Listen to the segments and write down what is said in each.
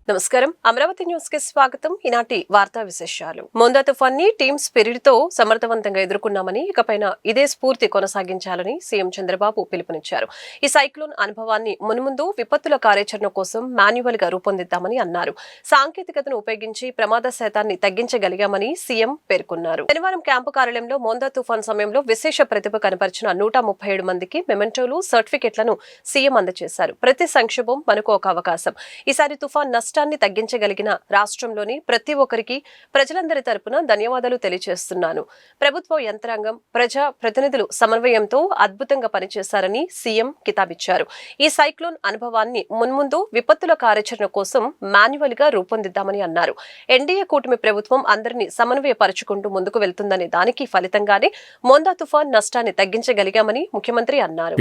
నమస్కారం. అమరావతి న్యూస్ కి స్వాగతం. ఈనాటి వార్తా విశేషాలు. మొందా తుఫాన్ ని టీమ్ స్పిరిట్ తో సమర్థవంతంగా ఎదుర్కొన్నామని, ఇకపైన ఇదే స్ఫూర్తి కొనసాగించాలని సీఎం చంద్రబాబు పిలుపునిచ్చారు. ఈ సైక్లోన్ అనుభవాన్ని మున్ముందు విపత్తుల కార్యాచరణ కోసం మాన్యువల్ గా రూపొందిద్దామని అన్నారు. సాంకేతికతను ఉపయోగించి ప్రమాద శాతాన్ని తగ్గించగలిగామని సీఎం పేర్కొన్నారు. శనివారం క్యాంపు కార్యాలయంలో మొందా తుఫాన్ సమయంలో విశేష ప్రతిభ కనపరిచిన 137 మందికి మెమెంటోలు, సర్టిఫికెట్లను సీఎం అందజేశారు. ప్రతి సంక్షోభం మనకు ఒక అవకాశం. ఈసారి తుఫాన్ నష్టాన్ని తగ్గించగలిగిన రాష్ట్రంలోని ప్రతి ఒక్కరికి ప్రజలందరి తరపున ధన్యవాదాలు తెలియజేస్తున్నాను. ప్రభుత్వ యంత్రాంగం, ప్రజా ప్రతినిధులు సమన్వయంతో అద్భుతంగా పనిచేశారని సీఎం కితాబిచ్చారు. ఈ సైక్లోన్ అనుభవాన్ని మున్ముందు విపత్తుల కార్యాచరణ కోసం మాన్యువల్ గా రూపొందిద్దామని అన్నారు. ఎన్డీఏ కూటమి ప్రభుత్వం అందరినీ సమన్వయపరుచుకుంటూ ముందుకు వెళ్తుందనే దానికి ఫలితంగానే మొందా తుఫాన్ నష్టాన్ని తగ్గించగలిగామని ముఖ్యమంత్రి అన్నారు.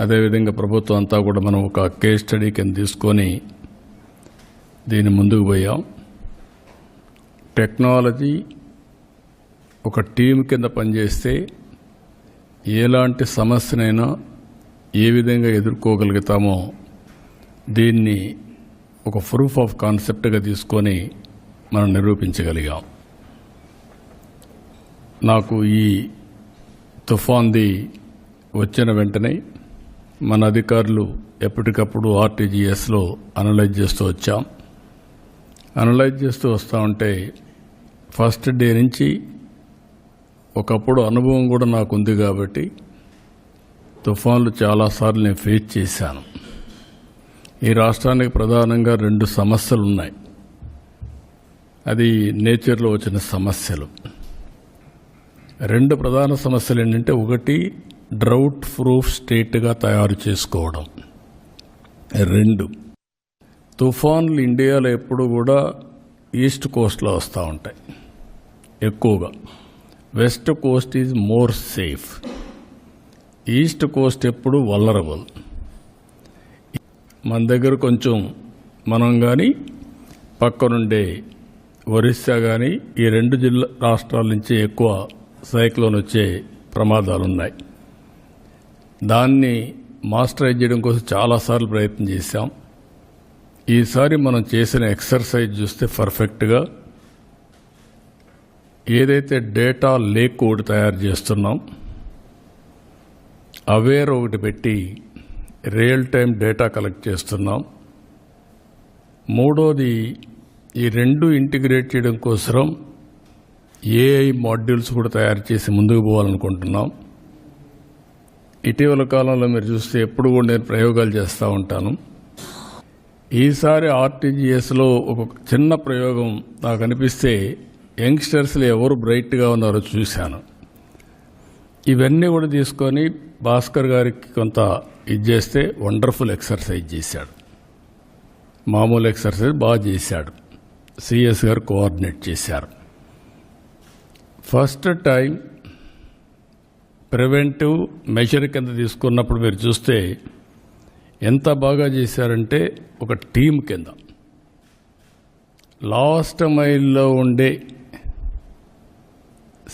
అదేవిధంగా ప్రభుత్వం అంతా కూడా మనం ఒక కేస్ స్టడీ కింద తీసుకొని దీన్ని ముందుకు పోయాం. టెక్నాలజీ ఒక టీం కింద పనిచేస్తే ఎలాంటి సమస్యనైనా ఏ విధంగా ఎదుర్కోగలుగుతామో దీన్ని ఒక ప్రూఫ్ ఆఫ్ కాన్సెప్ట్గా తీసుకొని మనం నిరూపించగలిగాం. నాకు ఈ తుఫాన్ది వచ్చిన వెంటనే మన అధికారులు ఎప్పటికప్పుడు ఆర్టీజీఎస్లో అనలైజ్ చేస్తూ వచ్చాం. అనలైజ్ చేస్తూ వస్తూ ఉంటే ఫస్ట్ డే నుంచి ఒకప్పుడు అనుభవం కూడా నాకు ఉంది కాబట్టి తుఫాన్లు చాలాసార్లు నేను ఫేస్ చేశాను. ఈ రాష్ట్రానికి ప్రధానంగా 2 సమస్యలు ఉన్నాయి. అది నేచర్లో వచ్చిన సమస్యలు. 2 ప్రధాన సమస్యలు ఏంటంటే, ఒకటి డ్రౌట్ ప్రూఫ్ స్టేట్గా తయారు చేసుకోవడం. 2 తుఫాన్లు ఇండియాలో ఎప్పుడు కూడా ఈస్ట్ కోస్ట్లో వస్తూ ఉంటాయి ఎక్కువగా. West Coast is more safe. East Coast ఎప్పుడు వల్నరబుల్. మన దగ్గర కొంచెం మనం కానీ పక్కనుండే ఒరిస్సా కానీ ఈ 2 రాష్ట్రాల నుంచి ఎక్కువ సైక్లోన్ వచ్చే ప్రమాదాలున్నాయి. దాన్ని మాస్టరైజ్ చేయడం కోసం చాలాసార్లు ప్రయత్నం చేశాం. ఈసారి మనం చేసిన ఎక్సర్సైజ్ చూస్తే పర్ఫెక్ట్గా ఏదైతే డేటా లేక్ ఒకటి తయారు చేస్తున్నాం, అవేర్ ఒకటి పెట్టి రియల్ టైం డేటా కలెక్ట్ చేస్తున్నాం. మూడోది, ఈ 2 ఇంటిగ్రేట్ చేయడం కోసం ఏఐ మాడ్యూల్స్ కూడా తయారు చేసి ముందుకు పోవాలనుకుంటున్నాం. ఇటీవల కాలంలో మీరు చూస్తే ఎప్పుడు కూడా నేను ప్రయోగాలు చేస్తూ ఉంటాను. ఈసారి ఆర్టీజీఎస్లో ఒక చిన్న ప్రయోగం నాకు అనిపిస్తే యంగ్స్టర్స్లో ఎవరు బ్రైట్గా ఉన్నారో చూశాను. ఇవన్నీ కూడా తీసుకొని భాస్కర్ గారికి కొంత ఇది చేస్తే వండర్ఫుల్ ఎక్సర్సైజ్ చేశాడు. మామూలు ఎక్సర్సైజ్ బాగా చేశాడు. సిఎస్ గారు కోఆర్డినేట్ చేశారు. ఫస్ట్ టైం ప్రివెంటివ్ మెజర్ కింద తీసుకున్నప్పుడు మీరు చూస్తే ఎంత బాగా చేశారంటే, ఒక టీం కింద లాస్ట్ మైల్లో ఉండే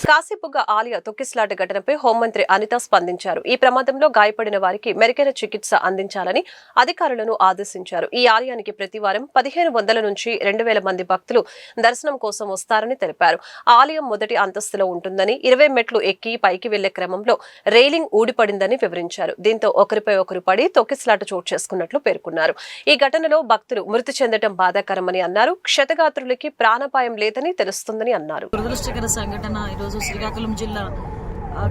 కాశీబుగ్గ ఆలయ తొక్కిసలాట ఘటనపై హోంమంత్రి అనిత స్పందించారు. ఈ ప్రమాదంలో గాయపడిన వారికి మెరుగైన చికిత్స అందించాలని అధికారులను ఆదేశించారు. ఈ ఆలయానికి ప్రతి వారం 1500 నుంచి 2000 మంది భక్తులు దర్శనం కోసం వస్తారని తెలిపారు. ఆలయం మొదటి అంతస్తులో ఉంటుందని, 20 మెట్లు ఎక్కి పైకి వెళ్లే క్రమంలో రైలింగ్ ఊడిపడిందని వివరించారు. దీంతో ఒకరిపై ఒకరు పడి తొక్కిసలాట చోటు చేసుకున్నట్లు పేర్కొన్నారు. ఈ ఘటనలో భక్తులు మృతి చెందడం బాధాకరమని అన్నారు. క్షతగాత్రులకి ప్రాణాపాయం లేదని తెలుస్తుందని అన్నారు. ఈరోజు శ్రీకాకుళం జిల్లా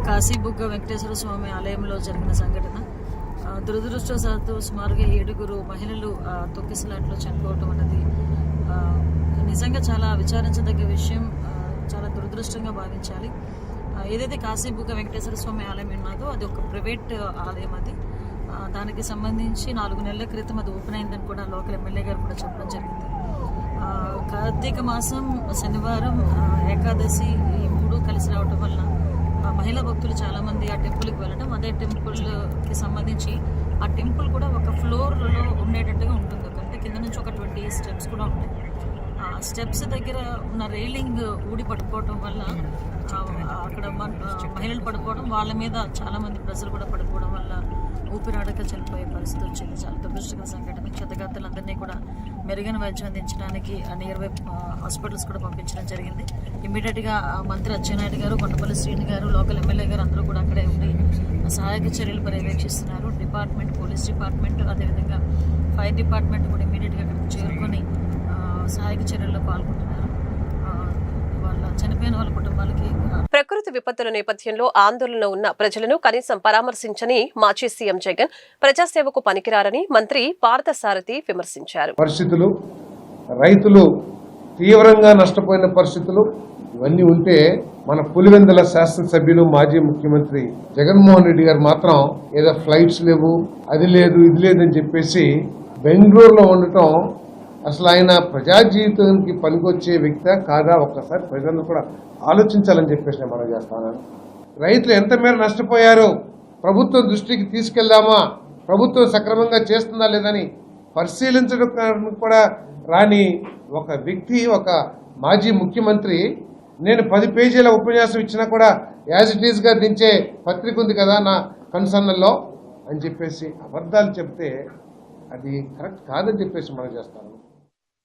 కాశీబుగ్గ వెంకటేశ్వర స్వామి ఆలయంలో జరిగిన సంఘటన. దురదృష్టవశాత్తు సుమారుగా 7 మహిళలు తొక్కిసలాట్లో చనిపోవటం అనేది నిజంగా చాలా విచారించదగ్గ విషయం. చాలా దురదృష్టంగా భావించాలి. ఏదైతే కాశీబుగ్గ వెంకటేశ్వర స్వామి ఆలయం ఉన్నదో అది ఒక ప్రైవేట్ ఆలయం. అది దానికి సంబంధించి 4 నెలల క్రితం అది ఓపెన్ అయిందని కూడా లోకల్ ఎమ్మెల్యే గారు కూడా చెప్పడం జరిగింది. కార్తీక మాసం శనివారం ఏకాదశి ఈ 3 కలిసి రావటం వల్ల మహిళా భక్తులు చాలా మంది ఆ టెంపుల్కి వెళ్ళడం, అదే టెంపుల్కి సంబంధించి ఆ టెంపుల్ కూడా ఒక ఫ్లోర్లో ఉండేటట్టుగా ఉంటుంది. అంటే కింద నుంచి ఒక 20 స్టెప్స్ కూడా ఉంటాయి. స్టెప్స్ దగ్గర ఉన్న రైలింగ్ ఊడి పట్టుకోవటం వల్ల అక్కడ మహిళలు పడిపోవడం, వాళ్ళ మీద చాలా మంది ప్రజలు కూడా పడిపోవడం వల్ల ఊపిరాడక చనిపోయే పరిస్థితి వచ్చింది. చాలా దురదృష్టకర సంఘటన. క్షతగాత్రులందరినీ కూడా మెరుగైన వైద్యం అందించడానికి నియర్ బై హాస్పిటల్స్ కూడా పంపించడం జరిగింది. ఇమ్మీడియట్ గా మంత్రి అచ్చెన్నాయుడు గారు, కొండపల్లి శ్రీని గారు, లోకల్ ఎమ్మెల్యే గారు అందరూ కూడా అక్కడే ఉండి సహాయక చర్యలు పర్యవేక్షిస్తున్నారు. డిపార్ట్మెంట్, పోలీస్ డిపార్ట్మెంట్, అదేవిధంగా ఫైర్ డిపార్ట్మెంట్ కూడా ఇమ్మీడియట్ గా అక్కడికి చేరుకొని సహాయక చర్యల్లో పాల్గొంటున్నారు. వాళ్ళ చనిపోయిన వాళ్ళ కుటుంబాలకి ప్రకృతి విపత్తుల నేపథ్యంలో ఆందోళనలో ఉన్న ప్రజలను కనీసం పరామర్శించని మాజీ సీఎం జగన్ ప్రజాసేవకు పనికిరారని మంత్రి పార్థసారథి విమర్శించారు. పరిస్థితులు, రైతులు తీవ్రంగా నష్టపోయిన పరిస్థితులు ఇవన్నీ ఉంటే మన పులివెందుల శాసనసభ్యులు మాజీ ముఖ్యమంత్రి జగన్మోహన్ రెడ్డి గారు మాత్రం ఏదో ఫ్లైట్స్ లేవు, అది లేదు, ఇది లేదని చెప్పేసి బెంగళూరులో ఉండటం అసలు ఆయన ప్రజా జీవితానికి పనికొచ్చే వ్యక్తి కాదా ఒక్కసారి ప్రజలు కూడా ఆలోచించాలని చెప్పేసి నేను మనం చేస్తాను. రైతులు ఎంత మేర నష్టపోయారో ప్రభుత్వం దృష్టికి తీసుకెళ్దామా, ప్రభుత్వం సక్రమంగా చేస్తుందా లేదని పరిశీలించడం కూడా రాని ఒక వ్యక్తి, ఒక మాజీ ముఖ్యమంత్రి నేను 10 పేజీల ఉపన్యాసం ఇచ్చినా కూడా యాజ్ ఇట్ ఈజ్ గా దించే పత్రిక ఉంది కదా నా కన్సర్న్లో అని చెప్పేసి అబద్ధాలు చెప్తే అది కరెక్ట్ కాదని చెప్పేసి మనం చేస్తాను.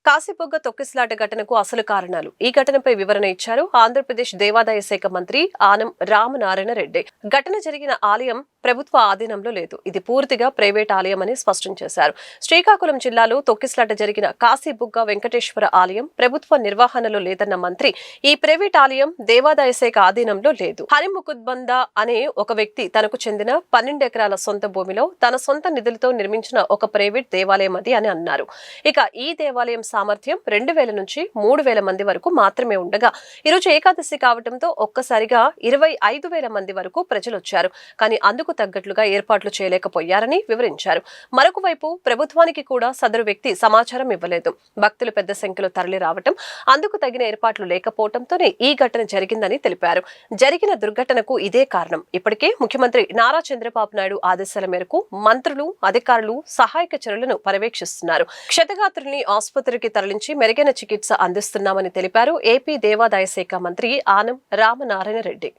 కాశీబుగ్గ తొక్కిసలాట ఘటనకు అసలు కారణాలు, ఈ ఘటనపై వివరణ ఇచ్చారు ఆంధ్రప్రదేశ్ దేవాదాయ శాఖ మంత్రి ఆనం రామనారాయణ రెడ్డి. ఘటన జరిగిన ఆలయం ప్రభుత్వ ఆధీనంలో లేదు, ఇది పూర్తిగా ప్రైవేట్ ఆలయం అని స్పష్టం చేశారు. శ్రీకాకుళం జిల్లాలో తొక్కిసలాట జరిగిన కాశీబుగ్గ వెంకటేశ్వర ఆలయం ప్రభుత్వ నిర్వహణలో లేదన్న మంత్రి, ఈ ప్రైవేట్ ఆలయం దేవాదాయ శాఖ ఆధీనంలో లేదు. హరిముకుద్బంద అనే ఒక వ్యక్తి తనకు చెందిన 12 ఎకరాల సొంత భూమిలో తన సొంత నిధులతో నిర్మించిన ఒక ప్రైవేట్ దేవాలయం అది అని అన్నారు. ఇక ఈ దేవాలయం సామర్థ్యం 2000 నుంచి 3000 మంది వరకు మాత్రమే ఉండగా ఈరోజు ఏకాదశి కావడంతో ఒక్కసారిగా 25,000 మంది వరకు ప్రజలు వచ్చారు. కానీ అందుకు తగ్గట్లుగా ఏర్పాట్లు చేయలేకపోయారని వివరించారు. మరొక వైపు ప్రభుత్వానికి కూడా సదరు వ్యక్తి సమాచారం ఇవ్వలేదు. భక్తులు పెద్ద సంఖ్యలో తరలి రావటం, అందుకు తగిన ఏర్పాట్లు లేకపోవడంతోనే ఈ ఘటన జరిగిందని తెలిపారు. జరిగిన దుర్ఘటనకు ఇదే కారణం. ఇప్పటికే ముఖ్యమంత్రి నారా చంద్రబాబు నాయుడు ఆదేశాల మేరకు మంత్రులు, అధికారులు సహాయక చర్యలను పర్యవేక్షిస్తున్నారు. క్షతగాత్రుల్ని ఆసుపత్రికి తరలించి మెరుగైన చికిత్స అందిస్తున్నామని తెలిపారు ఏపీ దేవాదాయ శాఖ మంత్రి ఆనం రామనారాయణ రెడ్డి.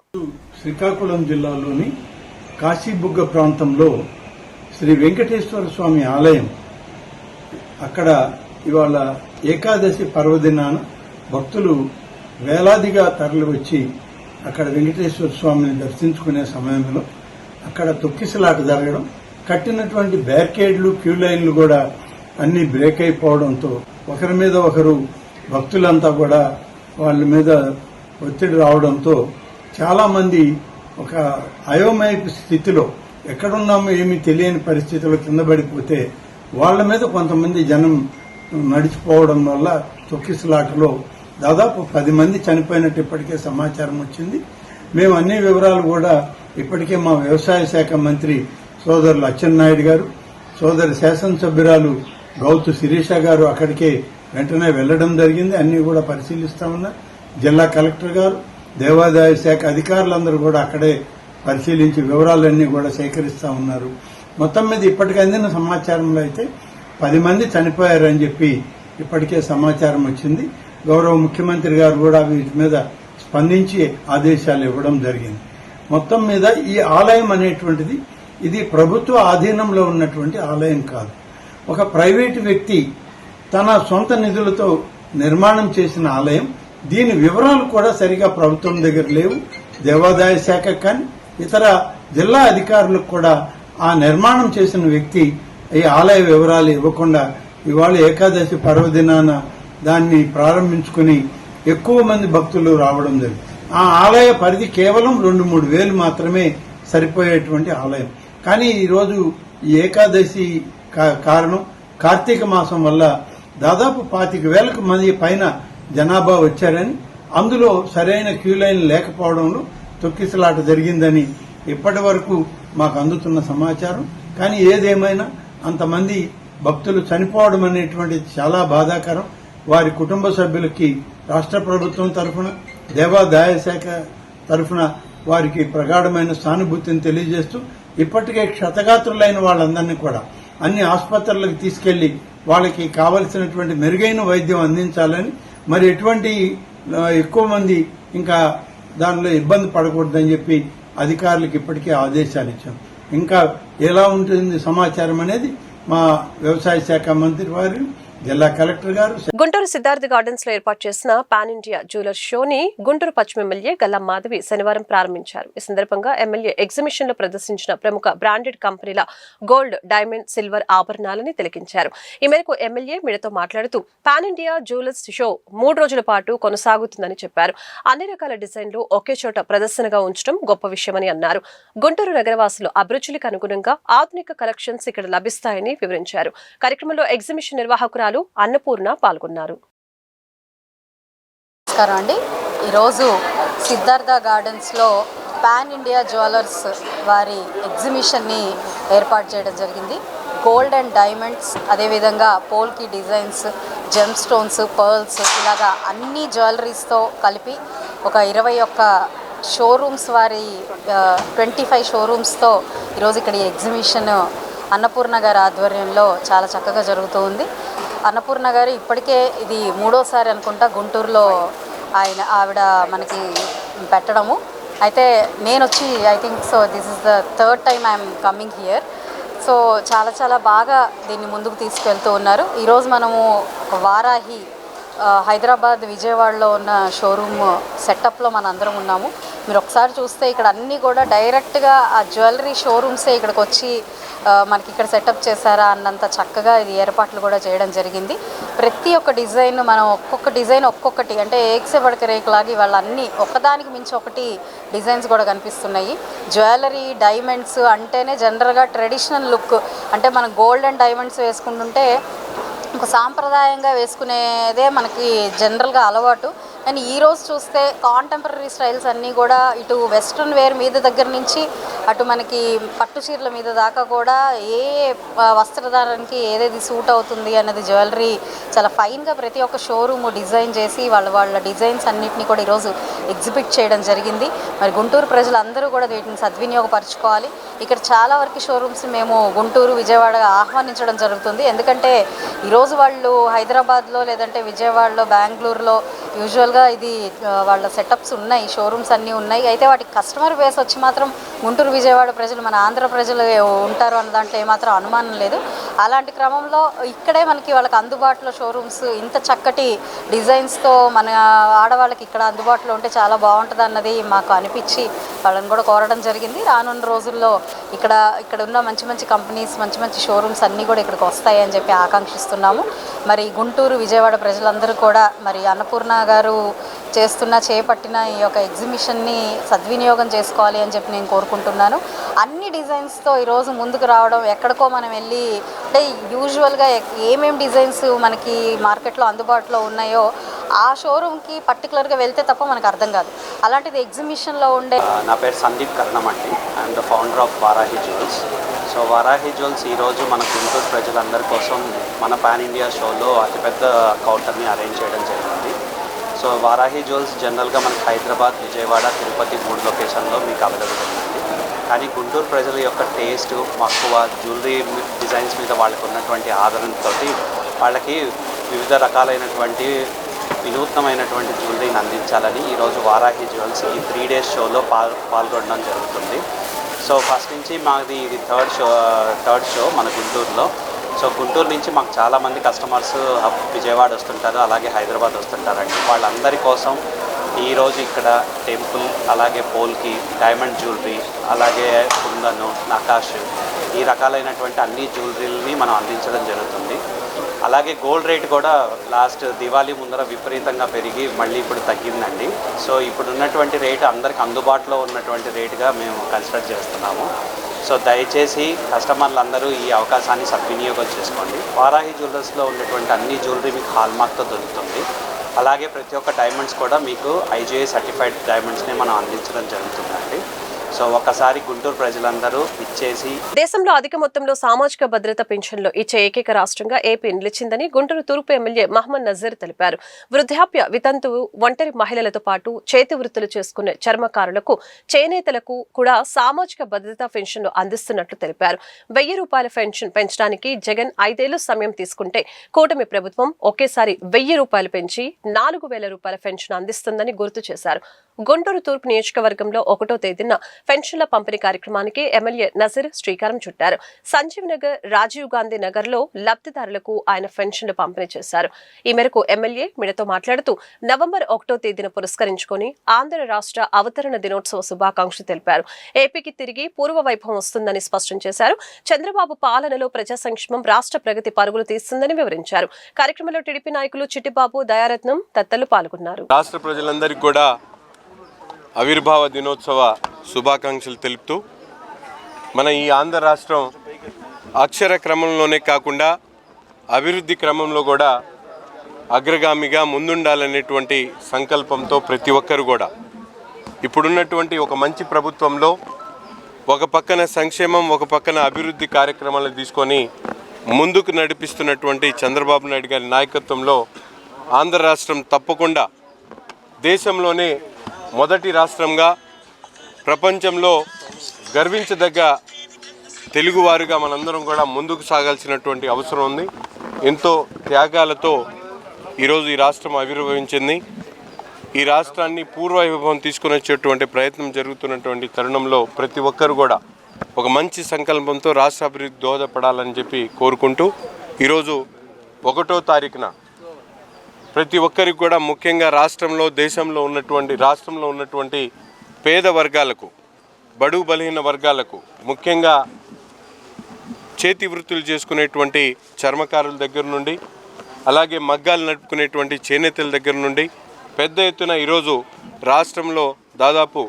శ్రీకాకుళం జిల్లాలోని కాశీబుగ్గ ప్రాంతంలో శ్రీ వెంకటేశ్వర స్వామి ఆలయం, అక్కడ ఇవాళ ఏకాదశి పర్వదినాన భక్తులు వేలాదిగా తరలివచ్చి అక్కడ వెంకటేశ్వర స్వామిని దర్శించుకునే సమయంలో అక్కడ తొక్కిసలాట జరగడం, కట్టినటువంటి బ్యారికేడ్లు, క్యూ లైన్లు కూడా అన్ని బ్రేక్ అయిపోవడంతో ఒకరి మీద ఒకరు భక్తులంతా కూడా వాళ్ళ మీద ఒత్తిడి రావడంతో చాలా మంది ఒక అయోమయపు స్థితిలో ఎక్కడున్నామో ఏమీ తెలియని పరిస్థితిలో కింద పడిపోతే వాళ్ళ మీద కొంతమంది జనం నడిచిపోవడం వల్ల తొక్కిసలాటలో దాదాపు 10 మంది చనిపోయినట్టు ఇప్పటికే సమాచారం వచ్చింది. మేము అన్ని వివరాలు కూడా ఇప్పటికే మా వ్యవసాయ శాఖ మంత్రి సోదరులు అచ్చెన్నాయుడు గారు, సోదరి శాసనసభ్యురాలు గౌతు శిరీష గారు అక్కడికే వెంటనే వెళ్లడం జరిగింది. అన్ని కూడా పరిశీలిస్తా ఉన్నారు. జిల్లా కలెక్టర్ గారు, దేవాదాయ శాఖ అధికారులందరూ కూడా అక్కడే పరిశీలించి వివరాలన్నీ కూడా సేకరిస్తా ఉన్నారు. మొత్తం మీద ఇప్పటికే అందిన సమాచారంలో అయితే 10 మంది చనిపోయారని చెప్పి ఇప్పటికే సమాచారం వచ్చింది. గౌరవ ముఖ్యమంత్రి గారు కూడా వీటి మీద స్పందించి ఆదేశాలు ఇవ్వడం జరిగింది. మొత్తం మీద ఈ ఆలయం అనేటువంటిది ఇది ప్రభుత్వ ఆధీనంలో ఉన్నటువంటి ఆలయం కాదు. ఒక ప్రైవేటు వ్యక్తి తన సొంత నిధులతో నిర్మాణం చేసిన ఆలయం. దీని వివరాలు కూడా సరిగా ప్రభుత్వం దగ్గర లేవు. దేవాదాయ శాఖ కానీ ఇతర జిల్లా అధికారులకు కూడా ఆ నిర్మాణం చేసిన వ్యక్తి ఈ ఆలయ వివరాలు ఇవ్వకుండా ఇవాళ ఏకాదశి పర్వదినాన దాన్ని ప్రారంభించుకుని ఎక్కువ మంది భక్తులు రావడం జరిగింది. ఆ ఆలయ పరిధి కేవలం 2-3 వేలు మాత్రమే సరిపోయేటువంటి ఆలయం. కానీ ఈరోజు ఈ ఏకాదశి కారణం కార్తీక మాసం వల్ల దాదాపు 25,000 మంది పైన జనాభా వచ్చారని, అందులో సరైన క్యూ లైన్ లేకపోవడంలో తొక్కిసలాట జరిగిందని ఇప్పటి వరకు మాకు అందుతున్న సమాచారం. కానీ ఏదేమైనా అంతమంది భక్తులు చనిపోవడం అనేటువంటిది చాలా బాధాకరం. వారి కుటుంబ సభ్యులకి రాష్ట్ర ప్రభుత్వం తరఫున, దేవాదాయ శాఖ తరఫున వారికి ప్రగాఢమైన సానుభూతిని తెలియజేస్తూ ఇప్పటికే క్షతగాత్రులైన వాళ్ళందరినీ కూడా అన్ని ఆసుపత్రులకు తీసుకెళ్లి వాళ్ళకి కావలసినటువంటి మెరుగైన వైద్యం అందించాలని, మరి ఎటువంటి ఎక్కువ మంది ఇంకా దానిలో ఇబ్బంది పడకూడదని చెప్పి అధికారులకు ఇప్పటికే ఆదేశాలు ఇచ్చాం. ఇంకా ఎలా ఉంటుంది సమాచారం అనేది మా వ్యవసాయ శాఖ మంత్రి వారు, జిల్లా కలెక్టర్ గారు. గుంటూరు సిద్ధార్థ గార్డెన్స్ లో ఏర్పాటు చేసిన పాన్ ఇండియా జ్యువెలర్స్ షోని గుంటూరు పశ్చిమ ఎమ్మెల్యే గల్లా మాధవి శనివారం ప్రారంభించారు. ఈ సందర్భంగా ఎమ్మెల్యే ఎగ్జిబిషన్ లో ప్రదర్శించిన ప్రముఖ బ్రాండెడ్ కంపెనీల గోల్డ్, డైమండ్, సిల్వర్ ఆభరణాలని తిలకించారు. ఈ మేరకు ఎమ్మెల్యే మీడియాతో మాట్లాడుతూ పాన్ ఇండియా జ్యువెలర్స్ షో 3 రోజుల పాటు కొనసాగుతుందని చెప్పారు. అన్ని రకాల డిజైన్లు ఒకే చోట ప్రదర్శనగా ఉంచడం గొప్ప విషయమని అన్నారు. గుంటూరు నగరవాసులు అభిరుచులకు అనుగుణంగా ఆధునిక కలెక్షన్స్ ఇక్కడ లభిస్తాయని వివరించారు. కార్యక్రమంలో ఎగ్జిబిషన్ నిర్వాహకురాలు అన్నపూర్ణ పాల్గొన్నారు. నమస్కారం అండి. ఈరోజు సిద్ధార్థ గార్డెన్స్లో పాన్ ఇండియా జ్యువెలర్స్ వారి ఎగ్జిబిషన్ని ఏర్పాటు చేయడం జరిగింది. గోల్డ్ అండ్ డైమండ్స్, అదేవిధంగా పోల్కి డిజైన్స్, జెమ్ స్టోన్స్, పర్ల్స్, ఇలాగా అన్ని జ్యువెలరీస్తో కలిపి ఒక 21 షోరూమ్స్ వారి 25 షోరూమ్స్తో ఈరోజు ఇక్కడ ఈ ఎగ్జిబిషన్ అన్నపూర్ణ గారి ఆధ్వర్యంలో చాలా చక్కగా జరుగుతూ ఉంది. అన్నపూర్ణ గారు ఇప్పటికే ఇది 3వ సారి అనుకుంటా గుంటూరులో ఆవిడ మనకి పెట్టడము. అయితే నేను వచ్చి I think so this is the 3rd time I'm coming here. So చాలా బాగా దీన్ని ముందుకు తీసుకెళ్తూ ఉన్నారు. ఈరోజు మనము వారాహి హైదరాబాద్, విజయవాడలో ఉన్న షోరూమ్ సెటప్లో మన అందరం ఉన్నాము. మీరు ఒకసారి చూస్తే ఇక్కడ అన్నీ కూడా డైరెక్ట్గా ఆ జ్యువెలరీ షోరూమ్సే ఇక్కడికి వచ్చి మనకి ఇక్కడ సెటప్ చేశారా అన్నంత చక్కగా ఇది ఏర్పాట్లు కూడా చేయడం జరిగింది. ప్రతి ఒక్క డిజైన్ మనం ఒక్కొక్క డిజైన్ ఒక్కొక్కటి అంటే ఏక్సేపడక రేకులాగి వాళ్ళ అన్నీ ఒకదానికి మించి ఒకటి డిజైన్స్ కూడా కనిపిస్తున్నాయి. జ్యువెలరీ, డైమండ్స్ అంటేనే జనరల్గా ట్రెడిషనల్ లుక్, అంటే మనం గోల్డ్ అండ్ డైమండ్స్ వేసుకుంటుంటే ఒక సాంప్రదాయంగా వేసుకునేదే మనకి జనరల్గా అలవాటు. కానీ ఈరోజు చూస్తే కాంటెంపరీ స్టైల్స్ అన్నీ కూడా ఇటు వెస్ట్రన్ వేర్ మీద దగ్గర నుంచి అటు మనకి పట్టు చీరల మీద దాకా కూడా ఏ వస్త్రధారానికి ఏదేది సూట్ అవుతుంది అన్నది జ్యువెలరీ చాలా ఫైన్గా ప్రతి ఒక్క షోరూమ్ డిజైన్ చేసి వాళ్ళ డిజైన్స్ అన్నింటినీ కూడా ఈరోజు ఎగ్జిబిట్ చేయడం జరిగింది. మరి గుంటూరు ప్రజలందరూ కూడా వీటిని సద్వినియోగపరచుకోవాలి. ఇక్కడ చాలా వరకు షోరూమ్స్ మేము గుంటూరు, విజయవాడ ఆహ్వానించడం జరుగుతుంది. ఎందుకంటే ఈరోజు వాళ్ళు హైదరాబాద్లో లేదంటే విజయవాడలో, బెంగళూరులో యూజువల్గా ఇది వాళ్ళ సెటప్స్ ఉన్నాయి, షోరూమ్స్ అన్నీ ఉన్నాయి. అయితే వాటికి కస్టమర్ బేస్ వచ్చి మాత్రం గుంటూరు, విజయవాడ ప్రజలు, మన ఆంధ్ర ప్రజలు ఉంటారు అన్న దాంట్లో ఏమాత్రం అనుమానం లేదు. అలాంటి క్రమంలో ఇక్కడే మనకి వాళ్ళకి అందుబాటులో షోరూమ్స్ ఇంత చక్కటి డిజైన్స్తో మన ఆడవాళ్ళకి ఇక్కడ అందుబాటులో ఉంటే చాలా బాగుంటుంది అన్నది మాకు అనిపించి వాళ్ళని కూడా కోరడం జరిగింది. రానున్న రోజుల్లో ఇక్కడ ఉన్న మంచి కంపెనీస్, మంచి షోరూమ్స్ అన్నీ కూడా ఇక్కడికి వస్తాయని చెప్పి ఆకాంక్షిస్తున్నాము. మరి గుంటూరు, విజయవాడ ప్రజలందరూ కూడా మరి అన్నపూర్ణ గారు చేపట్టిన ఈ యొక్క ఎగ్జిబిషన్ని సద్వినియోగం చేసుకోవాలి అని చెప్పి నేను కోరుకుంటున్నాను. అన్ని డిజైన్స్తో ఈరోజు ముందుకు రావడం, ఎక్కడికో మనం వెళ్ళి అంటే యూజువల్గా ఏమేం డిజైన్స్ మనకి మార్కెట్లో అందుబాటులో ఉన్నాయో ఆ షోరూమ్కి పర్టికులర్గా వెళ్తే తప్ప మనకు అర్థం కాదు. అలాంటిది ఎగ్జిబిషన్లో ఉండే. నా పేరు సందీప్ కర్ణమండి. I'm the founder of Varahi Jewels. So Varahi Jewels ఈరోజు మన గుంటూరు ప్రజలందరి కోసం మన పాన్ ఇండియా షోలో అతిపెద్ద కౌంటర్ని అరేంజ్ చేయడం జరిగింది. సో వారాహి జ్యువెల్స్ జనరల్గా మనకి హైదరాబాద్, విజయవాడ, తిరుపతి 3 లొకేషన్లో మీకు అవైలబుల్ ఉందండి. కానీ గుంటూరు ప్రజల యొక్క టేస్ట్, మక్కువ, జ్యువెలరీ డిజైన్స్ మీద వాళ్ళకు ఉన్నటువంటి ఆదరణతో వాళ్ళకి వివిధ రకాలైనటువంటి వినూత్నమైనటువంటి జ్యువెలరీని అందించాలని ఈరోజు వారాహి జ్యువెల్స్ ఈ 3 days షోలో పాల్గొనడం జరుగుతుంది. సో ఫస్ట్ నుంచి మాది ఇది థర్డ్ షో మన గుంటూరులో. సో గుంటూరు నుంచి మాకు చాలామంది కస్టమర్స్ విజయవాడ వస్తుంటారు, అలాగే హైదరాబాద్ వస్తుంటారండి. వాళ్ళందరి కోసం ఈరోజు ఇక్కడ టెంపుల్, అలాగే పోల్కి, డైమండ్ జ్యువెలరీ, అలాగే కుందను, నకాష్, ఈ రకాలైనటువంటి అన్ని జ్యువెలరీని మనం అందించడం జరుగుతుంది. అలాగే గోల్డ్ రేట్ కూడా లాస్ట్ దివాళీ ముందర విపరీతంగా పెరిగి మళ్ళీ ఇప్పుడు తగ్గిందండి. సో ఇప్పుడు ఉన్నటువంటి రేటు అందరికి అందుబాటులో ఉన్నటువంటి రేటుగా మేము కన్సిడర్ చేస్తున్నాము. సో దయచేసి కస్టమర్లందరూ ఈ అవకాశాన్ని సద్వినియోగం చేసుకోండి. వారాహి జ్యువెలర్స్లో ఉన్నటువంటి అన్ని జ్యువెలరీ మీకు హాల్మార్క్తో దొరుకుతుంది. అలాగే ప్రతి ఒక్క డైమండ్స్ కూడా మీకు IGI సర్టిఫైడ్ డైమండ్స్ని మనం అందించడం జరుగుతుందండి. సో ఒకసారి గుంటూరు ప్రజలందరూ ఇచ్చేసి. దేశంలో అధిక మొత్తంలో సామాజిక భద్రత పెన్షన్లు ఇచ్చే ఏకైక రాష్ట్రంగా ఏపీ నిలిచిందని గుంటూరు తూర్పు ఎమ్మెల్యే మహమ్మద్ నజీర్ తెలిపారు. వృద్ధాప్య, వితంతువు, ఒంటరి మహిళలతో పాటు చేతి వృత్తులు చేసుకునే చర్మకారులకు, చేనేతలకు కూడా సామాజిక భద్రత పెన్షన్లు అందిస్తున్నట్లు తెలిపారు. 1000 రూపాయల పెన్షన్ పెంచడానికి జగన్ 5 ఏళ్లు సమయం తీసుకుంటే కూటమి ప్రభుత్వం ఒకేసారి 1000 రూపాయలు పెంచి 4000 రూపాయల పెన్షన్ అందిస్తుందని గుర్తు చేశారు. గుంటూరు తూర్పు నియోజకవర్గంలో 1వ తేదీన పెన్షన్ల పంపిణీ కార్యక్రమానికి ఎమ్మెల్యే నజీర్ శ్రీకారం చుట్టారు. సంజీవ్ నగర్, రాజీవ్ గాంధీ నగర్ లో లబ్ధిదారులకు ఆయన పెన్షన్లు పంపిణీ చేశారు. ఈ మేరకు ఎమ్మెల్యే మీడియాతో మాట్లాడుతూ నవంబర్ 1వ తేదీన పురస్కరించుకుని ఆంధ్ర రాష్ట్ర అవతరణ దినోత్సవ శుభాకాంక్షలు తెలిపారు. ఏపీకి తిరిగి పూర్వ వైభవం వస్తుందని స్పష్టం చేశారు. చంద్రబాబు పాలనలో ప్రజా సంక్షేమం, రాష్ట్ర ప్రగతి పరుగులు తీస్తుందని వివరించారు. కార్యక్రమంలో టీడీపీ నాయకులు చిట్టిబాబు, దయారత్నం తదితరులు పాల్గొన్నారు. రాష్ట్ర ప్రజలందరికీ కూడా ఆవిర్భావ దినోత్సవ శుభాకాంక్షలు తెలుపుతూ మన ఈ ఆంధ్ర రాష్ట్రం అక్షర క్రమంలోనే కాకుండా అభివృద్ధి క్రమంలో కూడా అగ్రగామిగా ముందుండాలనేటువంటి సంకల్పంతో ప్రతి ఒక్కరు కూడా ఇప్పుడున్నటువంటి ఒక మంచి ప్రభుత్వంలో ఒక పక్కన సంక్షేమం, ఒక పక్కన అభివృద్ధి కార్యక్రమాలు తీసుకొని ముందుకు నడిపిస్తున్నటువంటి చంద్రబాబు నాయుడు గారి నాయకత్వంలో ఆంధ్ర రాష్ట్రం తప్పకుండా దేశంలోనే మొదటి రాష్ట్రంగా, ప్రపంచంలో గర్వించదగ్గ తెలుగువారుగా మనందరం కూడా ముందుకు సాగాల్సినటువంటి అవసరం ఉంది. ఎంతో త్యాగాలతో ఈరోజు ఈ రాష్ట్రం ఆవిర్భవించింది. ఈ రాష్ట్రాన్ని పూర్వవైభవం తీసుకుని వచ్చేటువంటి ప్రయత్నం జరుగుతున్నటువంటి తరుణంలో ప్రతి ఒక్కరు కూడా ఒక మంచి సంకల్పంతో రాష్ట్ర అభివృద్ధి దోహదపడాలని చెప్పి కోరుకుంటూ ఈరోజు 1వ తారీఖున ప్రతి ఒక్కరికి కూడా ముఖ్యంగా దేశంలో ఉన్నటువంటి పేద వర్గాలకు, బడుగు బలహీన వర్గాలకు, ముఖ్యంగా చేతి వృత్తులు చేసుకునేటువంటి చర్మకారుల దగ్గర నుండి, అలాగే మగ్గాలు నడుపుకునేటువంటి చేనేతల దగ్గర నుండి పెద్ద ఎత్తున ఈరోజు రాష్ట్రంలో దాదాపు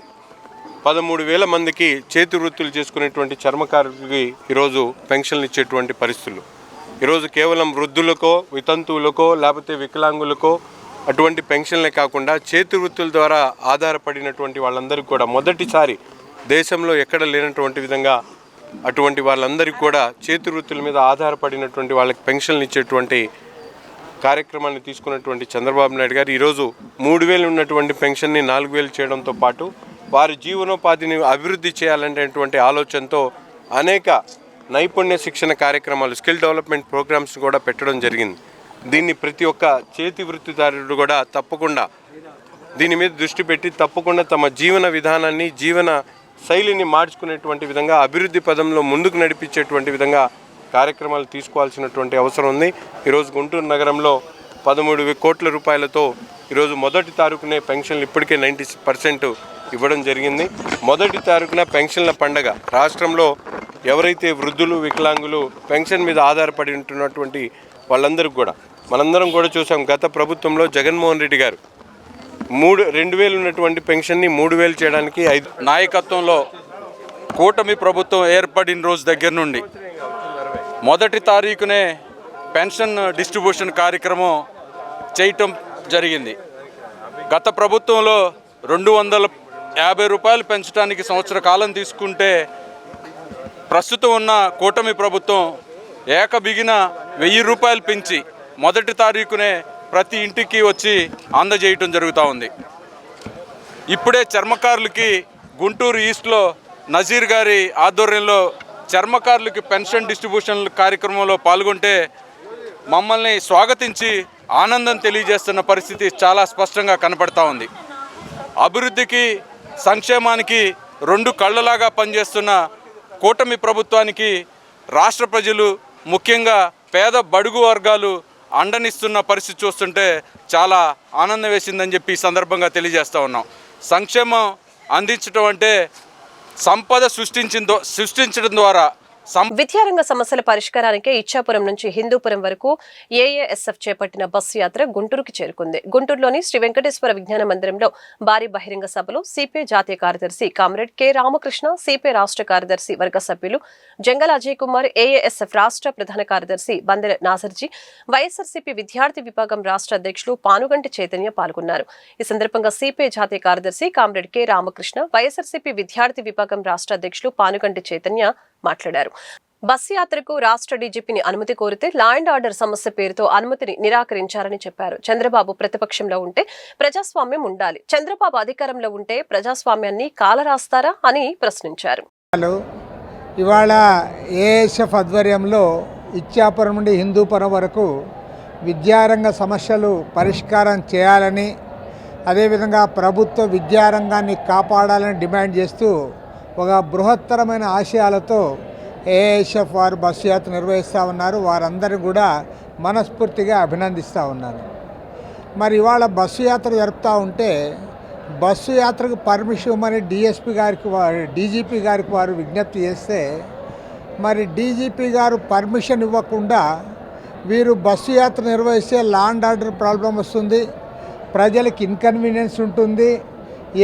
13,000 మందికి చేతి వృత్తులు చేసుకునేటువంటి చర్మకారులకి ఈరోజు పెన్షన్లు ఇచ్చేటువంటి పరిస్థితులు. ఈరోజు కేవలం వృద్ధులకో, వితంతువులకో, లేకపోతే వికలాంగులకో అటువంటి పెన్షన్లే కాకుండా చేతి వృత్తుల ద్వారా ఆధారపడినటువంటి వాళ్ళందరికీ కూడా మొదటిసారి దేశంలో ఎక్కడ లేనటువంటి విధంగా అటువంటి వాళ్ళందరికీ కూడా చేతి వృత్తుల మీద ఆధారపడినటువంటి వాళ్ళకి పెన్షన్లు ఇచ్చేటువంటి కార్యక్రమాన్ని తీసుకున్నటువంటి చంద్రబాబు నాయుడు గారు ఈరోజు 3,000 ఉన్నటువంటి పెన్షన్ని 4,000 చేయడంతో పాటు వారి జీవనోపాధిని అభివృద్ధి చేయాలనేటువంటి ఆలోచనతో అనేక నైపుణ్య శిక్షణ కార్యక్రమాలు, స్కిల్ డెవలప్మెంట్ ప్రోగ్రామ్స్ కూడా పెట్టడం జరిగింది. దీన్ని ప్రతి ఒక్క చేతి వృత్తిదారుడు కూడా తప్పకుండా దీని మీద దృష్టి పెట్టి తప్పకుండా తమ జీవన విధానాన్ని, జీవన శైలిని మార్చుకునేటువంటి విధంగా, అభివృద్ధి పదంలో ముందుకు నడిపించేటువంటి విధంగా కార్యక్రమాలు తీసుకోవాల్సినటువంటి అవసరం ఉంది. ఈరోజు గుంటూరు నగరంలో 13 కోట్ల రూపాయలతో ఈరోజు 1వ తారీఖునే పెన్షన్లు ఇప్పటికే 90% ఇవ్వడం జరిగింది. 1వ తారీఖున పెన్షన్ల పండగ. రాష్ట్రంలో ఎవరైతే వృద్ధులు, వికలాంగులు పెన్షన్ మీద ఆధారపడి ఉంటున్నటువంటి వాళ్ళందరికీ కూడా మనందరం కూడా చూసాం. గత ప్రభుత్వంలో జగన్మోహన్ రెడ్డి గారు 2,000 ఉన్నటువంటి పెన్షన్ని 3,000 చేయడానికి నాయకత్వంలో కూటమి ప్రభుత్వం ఏర్పడిన రోజు దగ్గర నుండి 1వ తారీఖునే పెన్షన్ డిస్ట్రిబ్యూషన్ కార్యక్రమం చేయటం జరిగింది. గత ప్రభుత్వంలో 250 రూపాయలు పెంచడానికి సంవత్సర కాలం తీసుకుంటే ప్రస్తుతం ఉన్న కూటమి ప్రభుత్వం ఏకబిగిన 1,000 రూపాయలు పెంచి 1వ తారీఖునే ప్రతి ఇంటికి వచ్చి అందజేయటం జరుగుతూ ఉంది. ఇప్పుడే చర్మకారులకి గుంటూరు ఈస్ట్లో నజీర్ గారి ఆధ్వర్యంలో చర్మకారులకి పెన్షన్ డిస్ట్రిబ్యూషన్ కార్యక్రమంలో పాల్గొంటే మమ్మల్ని స్వాగతించి ఆనందం తెలియజేస్తున్న పరిస్థితి చాలా స్పష్టంగా కనపడతా ఉంది. అభివృద్ధికి, సంక్షేమానికి 2 కళ్ళలాగా పనిచేస్తున్న కూటమి ప్రభుత్వానికి రాష్ట్ర ప్రజలు, ముఖ్యంగా పేద బడుగు వర్గాలు అండనిస్తున్న పరిస్థితి చూస్తుంటే చాలా ఆనందం వేసిందని చెప్పి ఈ సందర్భంగా తెలియజేస్తూ ఉన్నాం. సంక్షేమం అందించడం అంటే సంపద సృష్టించడం ద్వారా విద్యారంగ సమస్యల పరిష్కారానికి ఇచ్చాపురం నుంచి హిందూపురం వరకు ఏఏఎస్ఎఫ్ చేపట్టిన బస్సు యాత్ర గుంటూరుకి చేరుకుంది. గుంటూరులోని శ్రీ వెంకటేశ్వర విజ్ఞాన మందిరంలో భారీ బహిరంగ సభలో సిపిఐ జాతీయ కార్యదర్శి కామ్రేడ్ కె రామకృష్ణ, సిపిఐ రాష్ట్ర కార్యదర్శి వర్గ సభ్యులు జంగల్ అజయ్ కుమార్, ఏఏఎస్ఎఫ్ రాష్ట్ర ప్రధాన కార్యదర్శి బందెల నాసర్జీ, వైఎస్ఆర్సీపీ విద్యార్థి విభాగం రాష్ట్ర అధ్యక్షులు పానుగంటి చైతన్య పాల్గొన్నారు. ఈ సందర్భంగా సిపిఐ జాతీయ కార్యదర్శి కామ్రేడ్ కె రామకృష్ణ, వైఎస్ఆర్సీపీ విద్యార్థి విభాగం రాష్ట్ర అధ్యక్షులు పానుగంటి చైతన్య మాట్లాడారు. బస్సు యాత్రకు రాష్ట్ర డీజీపీని అనుమతి కోరితే లా అండ్ ఆర్డర్ సమస్య పేరుతో అనుమతిని నిరాకరించారని చెప్పారు. చంద్రబాబు ప్రతిపక్షంలో ఉంటే ప్రజాస్వామ్యం ఉండాలి, చంద్రబాబు అధికారంలో ఉంటే ప్రజాస్వామ్యాన్ని కాలరాస్తారా అని ప్రశ్నించారు. ఇవాళ ఏఎస్ఎఫ్ ఆధ్వర్యంలో ఇచ్చాపురం నుండి హిందూపురం వరకు విద్యారంగ సమస్యలు పరిష్కారం చేయాలని, అదేవిధంగా ప్రభుత్వ విద్యారంగాన్ని కాపాడాలని డిమాండ్ చేస్తూ ఒక బృహత్తరమైన ఆశయాలతో ఏఎస్ఎఫ్ వారు బస్సు యాత్ర నిర్వహిస్తూ ఉన్నారు. వారందరూ కూడా మనస్ఫూర్తిగా అభినందిస్తూ ఉన్నారు. మరి ఇవాళ బస్సు యాత్ర జరుపుతూ ఉంటే బస్సు యాత్రకు పర్మిషన్ ఇవ్వమని డీజీపీ గారికి వారు విజ్ఞప్తి చేస్తే మరి డీజీపీ గారు పర్మిషన్ ఇవ్వకుండా వీరు బస్సు యాత్ర నిర్వహిస్తే లా అండ్ ఆర్డర్ ప్రాబ్లం వస్తుంది, ప్రజలకు ఇన్కన్వీనియన్స్ ఉంటుంది,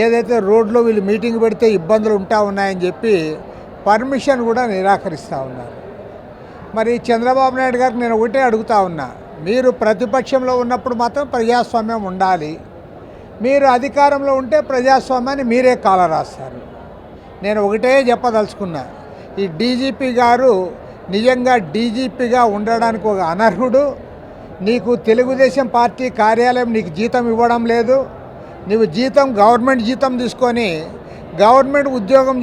ఏదైతే రోడ్లో వీళ్ళు మీటింగ్ పెడితే ఇబ్బందులు ఉంటా ఉన్నాయని చెప్పి పర్మిషన్ కూడా నిరాకరిస్తూ ఉన్నారు. మరి చంద్రబాబు నాయుడు గారికి నేను ఒకటే అడుగుతా ఉన్నా, మీరు ప్రతిపక్షంలో ఉన్నప్పుడు మాత్రం ప్రజాస్వామ్యం ఉండాలి, మీరు అధికారంలో ఉంటే ప్రజాస్వామ్యాన్ని మీరే కాలరాస్తారు. నేను ఒకటే చెప్పదలుచుకున్నా, ఈ డీజీపీ గారు నిజంగా డీజీపీగా ఉండడానికి ఒక అనర్హుడు. నీకు తెలుగుదేశం పార్టీ కార్యాలయం నీకు జీతం ఇవ్వడం లేదు, నువ్వు గవర్నమెంట్ జీతం తీసుకొని గవర్నమెంట్ ఉద్యోగం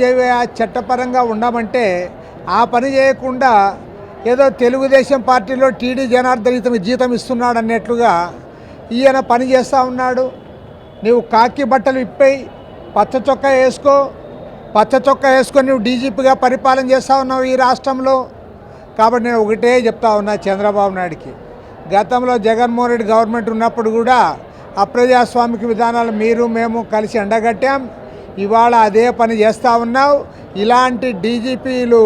చట్టపరంగా ఉండమంటే ఆ పని చేయకుండా ఏదో తెలుగుదేశం పార్టీలో టీడీ జనార్దన్ ఇతను జీతం ఇస్తున్నాడు అన్నట్లుగా ఈయన పని చేస్తూ ఉన్నాడు. నువ్వు కాకి బట్టలు ఇప్పేయి, పచ్చ చొక్కా వేసుకొని నువ్వు డీజీపీగా పరిపాలన చేస్తూ ఉన్నావు ఈ రాష్ట్రంలో. కాబట్టి నేను ఒకటే చెప్తా ఉన్నా చంద్రబాబు నాయుడికి, గతంలో జగన్మోహన్ రెడ్డి గవర్నమెంట్ ఉన్నప్పుడు కూడా అప్రజాస్వామిక విధానాలు మేము కలిసి ఎండగట్టాం. ఇవాళ అదే పని చేస్తూ ఉన్నావు. ఇలాంటి డీజీపీలు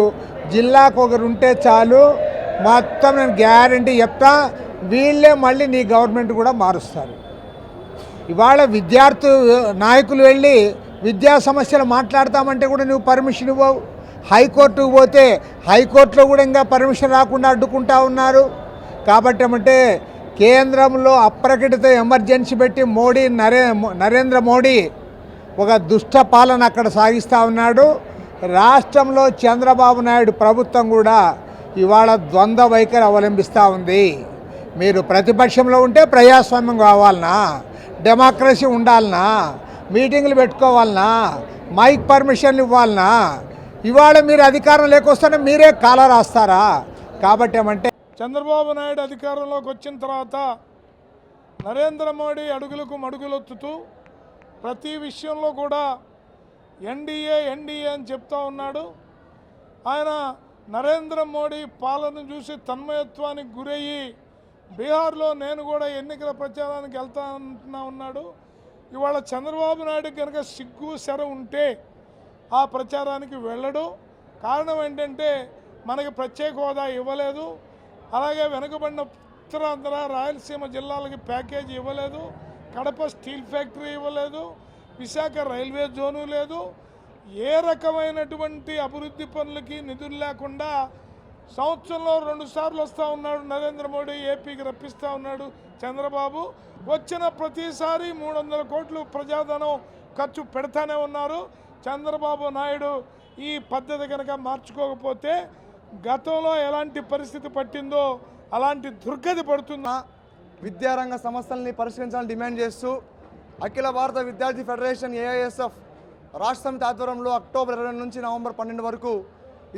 జిల్లాకు ఒకరు ఉంటే చాలు, మొత్తం నేను గ్యారంటీ చెప్తా, వీళ్ళే మళ్ళీ నీ గవర్నమెంట్ కూడా మారుస్తారు. ఇవాళ విద్యార్థి నాయకులు వెళ్ళి విద్యా సమస్యలు మాట్లాడతామంటే కూడా నువ్వు పర్మిషన్ ఇవ్వవు. హైకోర్టుకు పోతే హైకోర్టులో కూడా ఇంకా పర్మిషన్ రాకుండా అడ్డుకుంటా ఉన్నారు. కాబట్టి ఏమంటే కేంద్రంలో అప్రకటిత ఎమర్జెన్సీ పెట్టి నరేంద్ర మోడీ ఒక దుష్ట పాలన అక్కడ సాగిస్తూ ఉన్నాడు. రాష్ట్రంలో చంద్రబాబు నాయుడు ప్రభుత్వం కూడా ఇవాళ ద్వంద్వ వైఖరి అవలంబిస్తూ ఉంది. మీరు ప్రతిపక్షంలో ఉంటే ప్రజాస్వామ్యం కావాలనా, డెమోక్రసీ ఉండాలనా, మీటింగులు పెట్టుకోవాలనా, మైక్ పర్మిషన్లు ఇవ్వాలనా? ఇవాళ మీరు అధికారం లేకొస్తేనే మీరే కాల రాస్తారా? కాబట్టి ఏమంటే చంద్రబాబు నాయుడు అధికారంలోకి వచ్చిన తర్వాత నరేంద్ర మోడీ అడుగులకు మడుగులొత్తుతూ ప్రతి విషయంలో కూడా ఎన్డీఏ అని చెప్తా ఉన్నాడు. ఆయన నరేంద్ర మోడీ పాలన చూసి తన్మయత్వానికి గురయ్యి బీహార్లో నేను కూడా ఎన్నికల ప్రచారానికి వెళ్తా ఉన్నాడు. ఇవాళ చంద్రబాబు నాయుడు కనుక సిగ్గు సెర ఉంటే ఆ ప్రచారానికి వెళ్ళడు. కారణం ఏంటంటే మనకి ప్రత్యేక హోదా ఇవ్వలేదు, అలాగే వెనుకబడిన ఉత్తరాంధ్ర రాయలసీమ జిల్లాలకి ప్యాకేజీ ఇవ్వలేదు, కడప స్టీల్ ఫ్యాక్టరీ ఇవ్వలేదు, విశాఖ రైల్వే జోను లేదు. ఏ రకమైనటువంటి అభివృద్ధి పనులకి నిధులు లేకుండా సంవత్సరంలో 2 సార్లు వస్తూ ఉన్నాడు నరేంద్ర మోడీ, ఏపీకి రప్పిస్తూ ఉన్నాడు చంద్రబాబు. వచ్చిన ప్రతిసారి 300 కోట్లు ప్రజాధనం ఖర్చు పెడతానే ఉన్నారు. చంద్రబాబు నాయుడు ఈ పద్ధతి కనుక మార్చుకోకపోతే గతంలో ఎలాంటి పరిస్థితి పట్టిందో అలాంటి దుర్గతి పడుతుందా. విద్యారంగ సమస్యల్ని పరిష్కరించాలని డిమాండ్ చేస్తూ అఖిల భారత విద్యార్థి ఫెడరేషన్ ఏఐఎస్ఎఫ్ రాష్ట్ర సమితి ఆధ్వర్యంలో అక్టోబర్ 20 నుంచి నవంబర్ 12 వరకు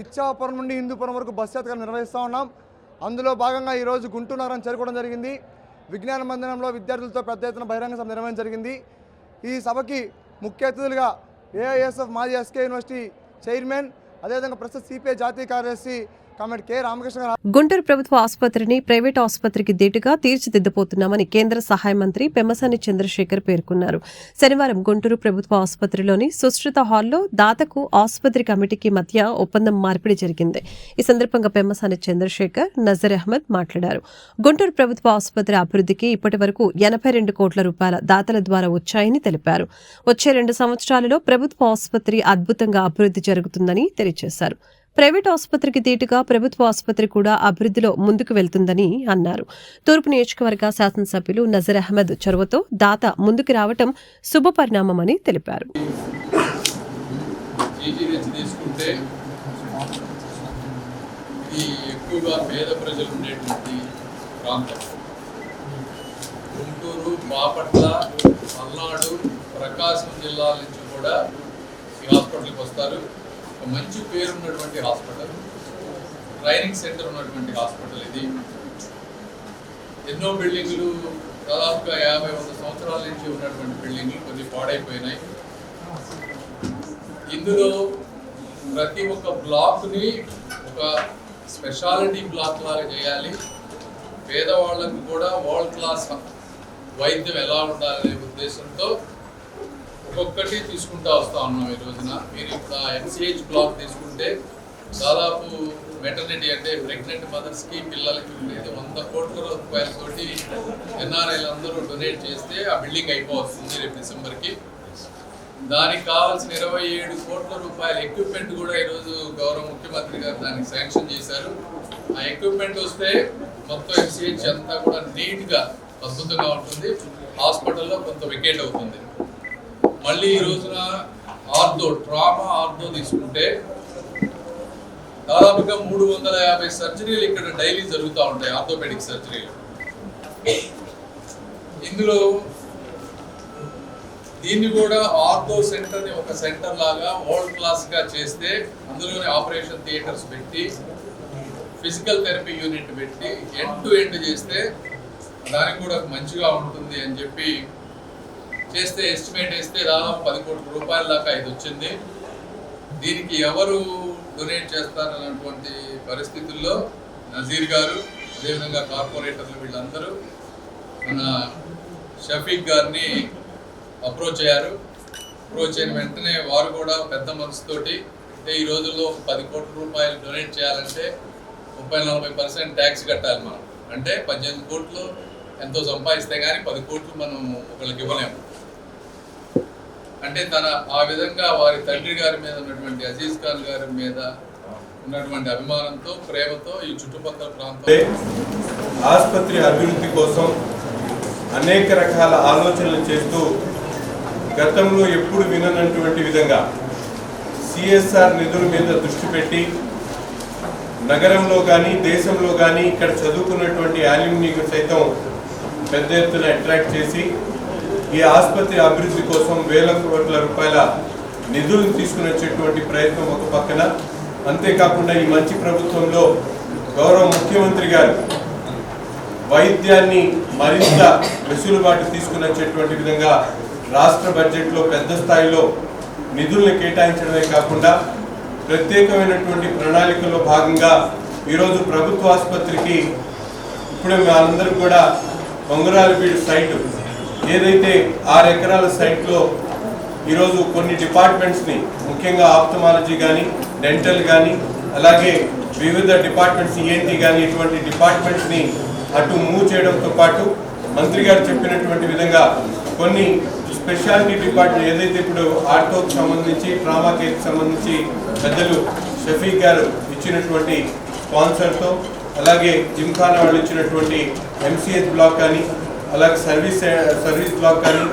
ఇచ్చాపురం నుండి హిందూపురం వరకు బస్ యాత్ర నిర్వహిస్తూ ఉన్నాం. అందులో భాగంగా ఈరోజు గుంటూరు నగరం చేరుకోవడం జరిగింది. విజ్ఞాన మందిరంలో విద్యార్థులతో పెద్ద ఎత్తున బహిరంగ సభ నిర్వహించడం జరిగింది. ఈ సభకి ముఖ్య అతిథులుగా ఏఐఎస్ఎఫ్ మాజీ ఎస్కే యూనివర్సిటీ చైర్మన్, అదేవిధంగా ప్రస్తుత సిపిఐ జాతీయ కార్యదర్శి కామ్రేడ్ కె రామకృష్ణ గారు. గుంటూరు ప్రభుత్వ ఆసుపత్రిని ప్రైవేట్ ఆసుపత్రికి దీటుగా తీర్చిదిద్దబోతున్నామని కేంద్ర సహాయ మంత్రి పెమ్మసాని చంద్రశేఖర్ పేర్కొన్నారు. శనివారం గుంటూరు ప్రభుత్వ ఆసుపత్రిలోని సుశ్రుత హాల్లో దాతకు ఆసుపత్రి కమిటీకి మధ్య ఒప్పందం మార్పిడి జరిగింది. ఈ సందర్భంగా పెమ్మసాని చంద్రశేఖర్, నజర్ అహ్మద్ మాట్లాడారు. గుంటూరు ప్రభుత్వ ఆసుపత్రి అభివృద్ధికి ఇప్పటి వరకు 82 కోట్ల రూపాయల దాతల ద్వారా వచ్చాయని తెలిపారు. వచ్చే 2 సంవత్సరాలలో ప్రభుత్వ ఆసుపత్రి అద్భుతంగా అభివృద్ధి జరుగుతుందని తెలియజేశారు. ప్రైవేట్ ఆసుపత్రికి దీటుగా ప్రభుత్వ ఆసుపత్రి కూడా అభివృద్ధిలో ముందుకు వెళ్తుందని అన్నారు. తూర్పు నియోజకవర్గ శాసనసభ్యులు నజర్ అహ్మద్ చొరవతో దాత ముందుకు రావడం శుభపరిణామమని తెలిపారు. గుంటూరు, బాపట్ల, పల్నాడు, ప్రకాశం జిల్లాల నుంచి కూడా ఈ హాస్పిటల్కి వస్తారు. ఒక మంచి పేరు ఉన్నటువంటి హాస్పిటల్, ట్రైనింగ్ సెంటర్ ఉన్నటువంటి హాస్పిటల్ ఇది. ఎన్నో బిల్డింగ్లు దాదాపుగా 50-100 సంవత్సరాల నుంచి ఉన్నటువంటి బిల్డింగ్లు కొన్ని పాడైపోయినాయి. ఇందులో ప్రతి ఒక్క బ్లాక్ని ఒక స్పెషాలిటీ బ్లాక్ లాగా చేయాలి. పేదవాళ్ళకు కూడా వరల్డ్ క్లాస్ వైద్యం ఎలా ఉండాలనే ఉద్దేశంతో ఒక్కొక్కటి తీసుకుంటూ వస్తూ ఉన్నాం ఈ రోజున. మీరు ఇప్పుడు ఎంసీహెచ్ బ్లాక్ తీసుకుంటే దాదాపు మెటర్నిటీ అంటే ప్రెగ్నెంట్ మదర్స్కి పిల్లలకి ఉండేది 100 కోట్ల రూపాయలతోటి ఎన్ఆర్ఐలు అందరూ డొనేట్ చేస్తే ఆ బిల్డింగ్ అయిపోతుంది రేపు డిసెంబర్కి. దానికి కావాల్సిన 27 కోట్ల రూపాయల ఎక్విప్మెంట్ కూడా ఈరోజు గౌరవ ముఖ్యమంత్రి గారు దానికి శాంక్షన్ చేశారు. ఆ ఎక్విప్మెంట్ వస్తే మొత్తం ఎంసీహెచ్ అంతా కూడా నీట్గా అద్భుతంగా ఉంటుంది. హాస్పిటల్లో కొంత వెకేట్ అవుతుంది. మళ్ళీ ఈ రోజున ట్రామా ఆర్థో తీసుకుంటే దాదాపుగా 350 సర్జరీలు ఇక్కడ డైలీ జరుగుతూ ఉంటాయి, ఆర్థోపెడిక్ సర్జరీలు. ఇందులో దీన్ని కూడా ఆర్థో సెంటర్ని ఒక సెంటర్ లాగా వరల్డ్ క్లాస్గా చేస్తే అందులోనే ఆపరేషన్ థియేటర్స్ పెట్టి ఫిజికల్ థెరపీ యూనిట్ పెట్టి ఎండ్ టు ఎండ్ చేస్తే దానికి కూడా మంచిగా ఉంటుంది అని చెప్పి చేస్తే ఎస్టిమేట్ వేస్తే దాదాపు 10 కోట్ల రూపాయల దాకా ఇది వచ్చింది. దీనికి ఎవరు డొనేట్ చేస్తారన్నటువంటి పరిస్థితుల్లో నజీర్ గారు, అదేవిధంగా కార్పొరేటర్లు వీళ్ళందరూ మన షఫీక్ గారిని అప్రోచ్ అయ్యారు. అప్రోచ్ అయిన వెంటనే వారు కూడా పెద్ద మనసుతోటి అంటే ఈ రోజుల్లో 10 కోట్ల రూపాయలు డొనేట్ చేయాలంటే 30-40% ట్యాక్స్ కట్టాలి మనం. అంటే 18 కోట్లు ఎంతో సంపాదిస్తే కానీ 10 కోట్లు మనం ఒకళ్ళకి ఇవ్వలేము. అంటే ఆ విధంగా వారి తండ్రి గారి మీద ఉన్నటువంటి అజీజ్ ఖాన్ గారి మీద ఉన్నటువంటి అభిమానంతో, ప్రేమతో ఈ చుట్టుపక్కల ప్రాంతం ఆసుపత్రి అభివృద్ధి కోసం అనేక రకాల ఆలోచనలు చేస్తూ గతంలో ఎప్పుడు విననటువంటి విధంగా సిఎస్ఆర్ నిధుల మీద దృష్టి పెట్టి నగరంలో కానీ దేశంలో కానీ ఇక్కడ చదువుకున్నటువంటి యాల్యూమినీకి సైతం పెద్ద ఎత్తున అట్రాక్ట్ చేసి ఈ ఆసుపత్రి అభివృద్ధి కోసం వేల కోట్ల రూపాయల నిధులను తీసుకుని వచ్చేటువంటి ప్రయత్నం ఒక పక్కన, అంతేకాకుండా ఈ మంచి ప్రభుత్వంలో గౌరవ ముఖ్యమంత్రి గారు వైద్యాన్ని మరింత వెసులుబాటు తీసుకుని వచ్చేటువంటి విధంగా రాష్ట్ర బడ్జెట్లో పెద్ద స్థాయిలో నిధులను కేటాయించడమే కాకుండా ప్రత్యేకమైనటువంటి ప్రణాళికలో భాగంగా ఈరోజు ప్రభుత్వ ఆసుపత్రికి ఇప్పుడే మనందరూ కూడా పొంగరాలపీడి సైటు ఏదైతే 6 ఎకరాల సైట్లో ఈరోజు కొన్ని డిపార్ట్మెంట్స్ని ముఖ్యంగా ఆప్థమాలజీ కానీ, డెంటల్ కానీ, అలాగే వివిధ డిపార్ట్మెంట్స్ ఈఎన్టీ కానీ ఇటువంటి డిపార్ట్మెంట్స్ని అటు మూవ్ చేయడంతో పాటు మంత్రి గారు చెప్పినటువంటి విధంగా కొన్ని స్పెషాలిటీ డిపార్ట్మెంట్ ఏదైతే ఇప్పుడు ఆర్థోకి సంబంధించి, ట్రామా కేర్కి సంబంధించి పెద్దలు షఫీక్ గారు ఇచ్చినటువంటి స్పాన్సర్తో, అలాగే జిమ్ఖానా వాళ్ళు ఇచ్చినటువంటి ఎంసీహెచ్ బ్లాక్ కానీ, అలాగే సర్వీస్ బ్లాక్ కానీ,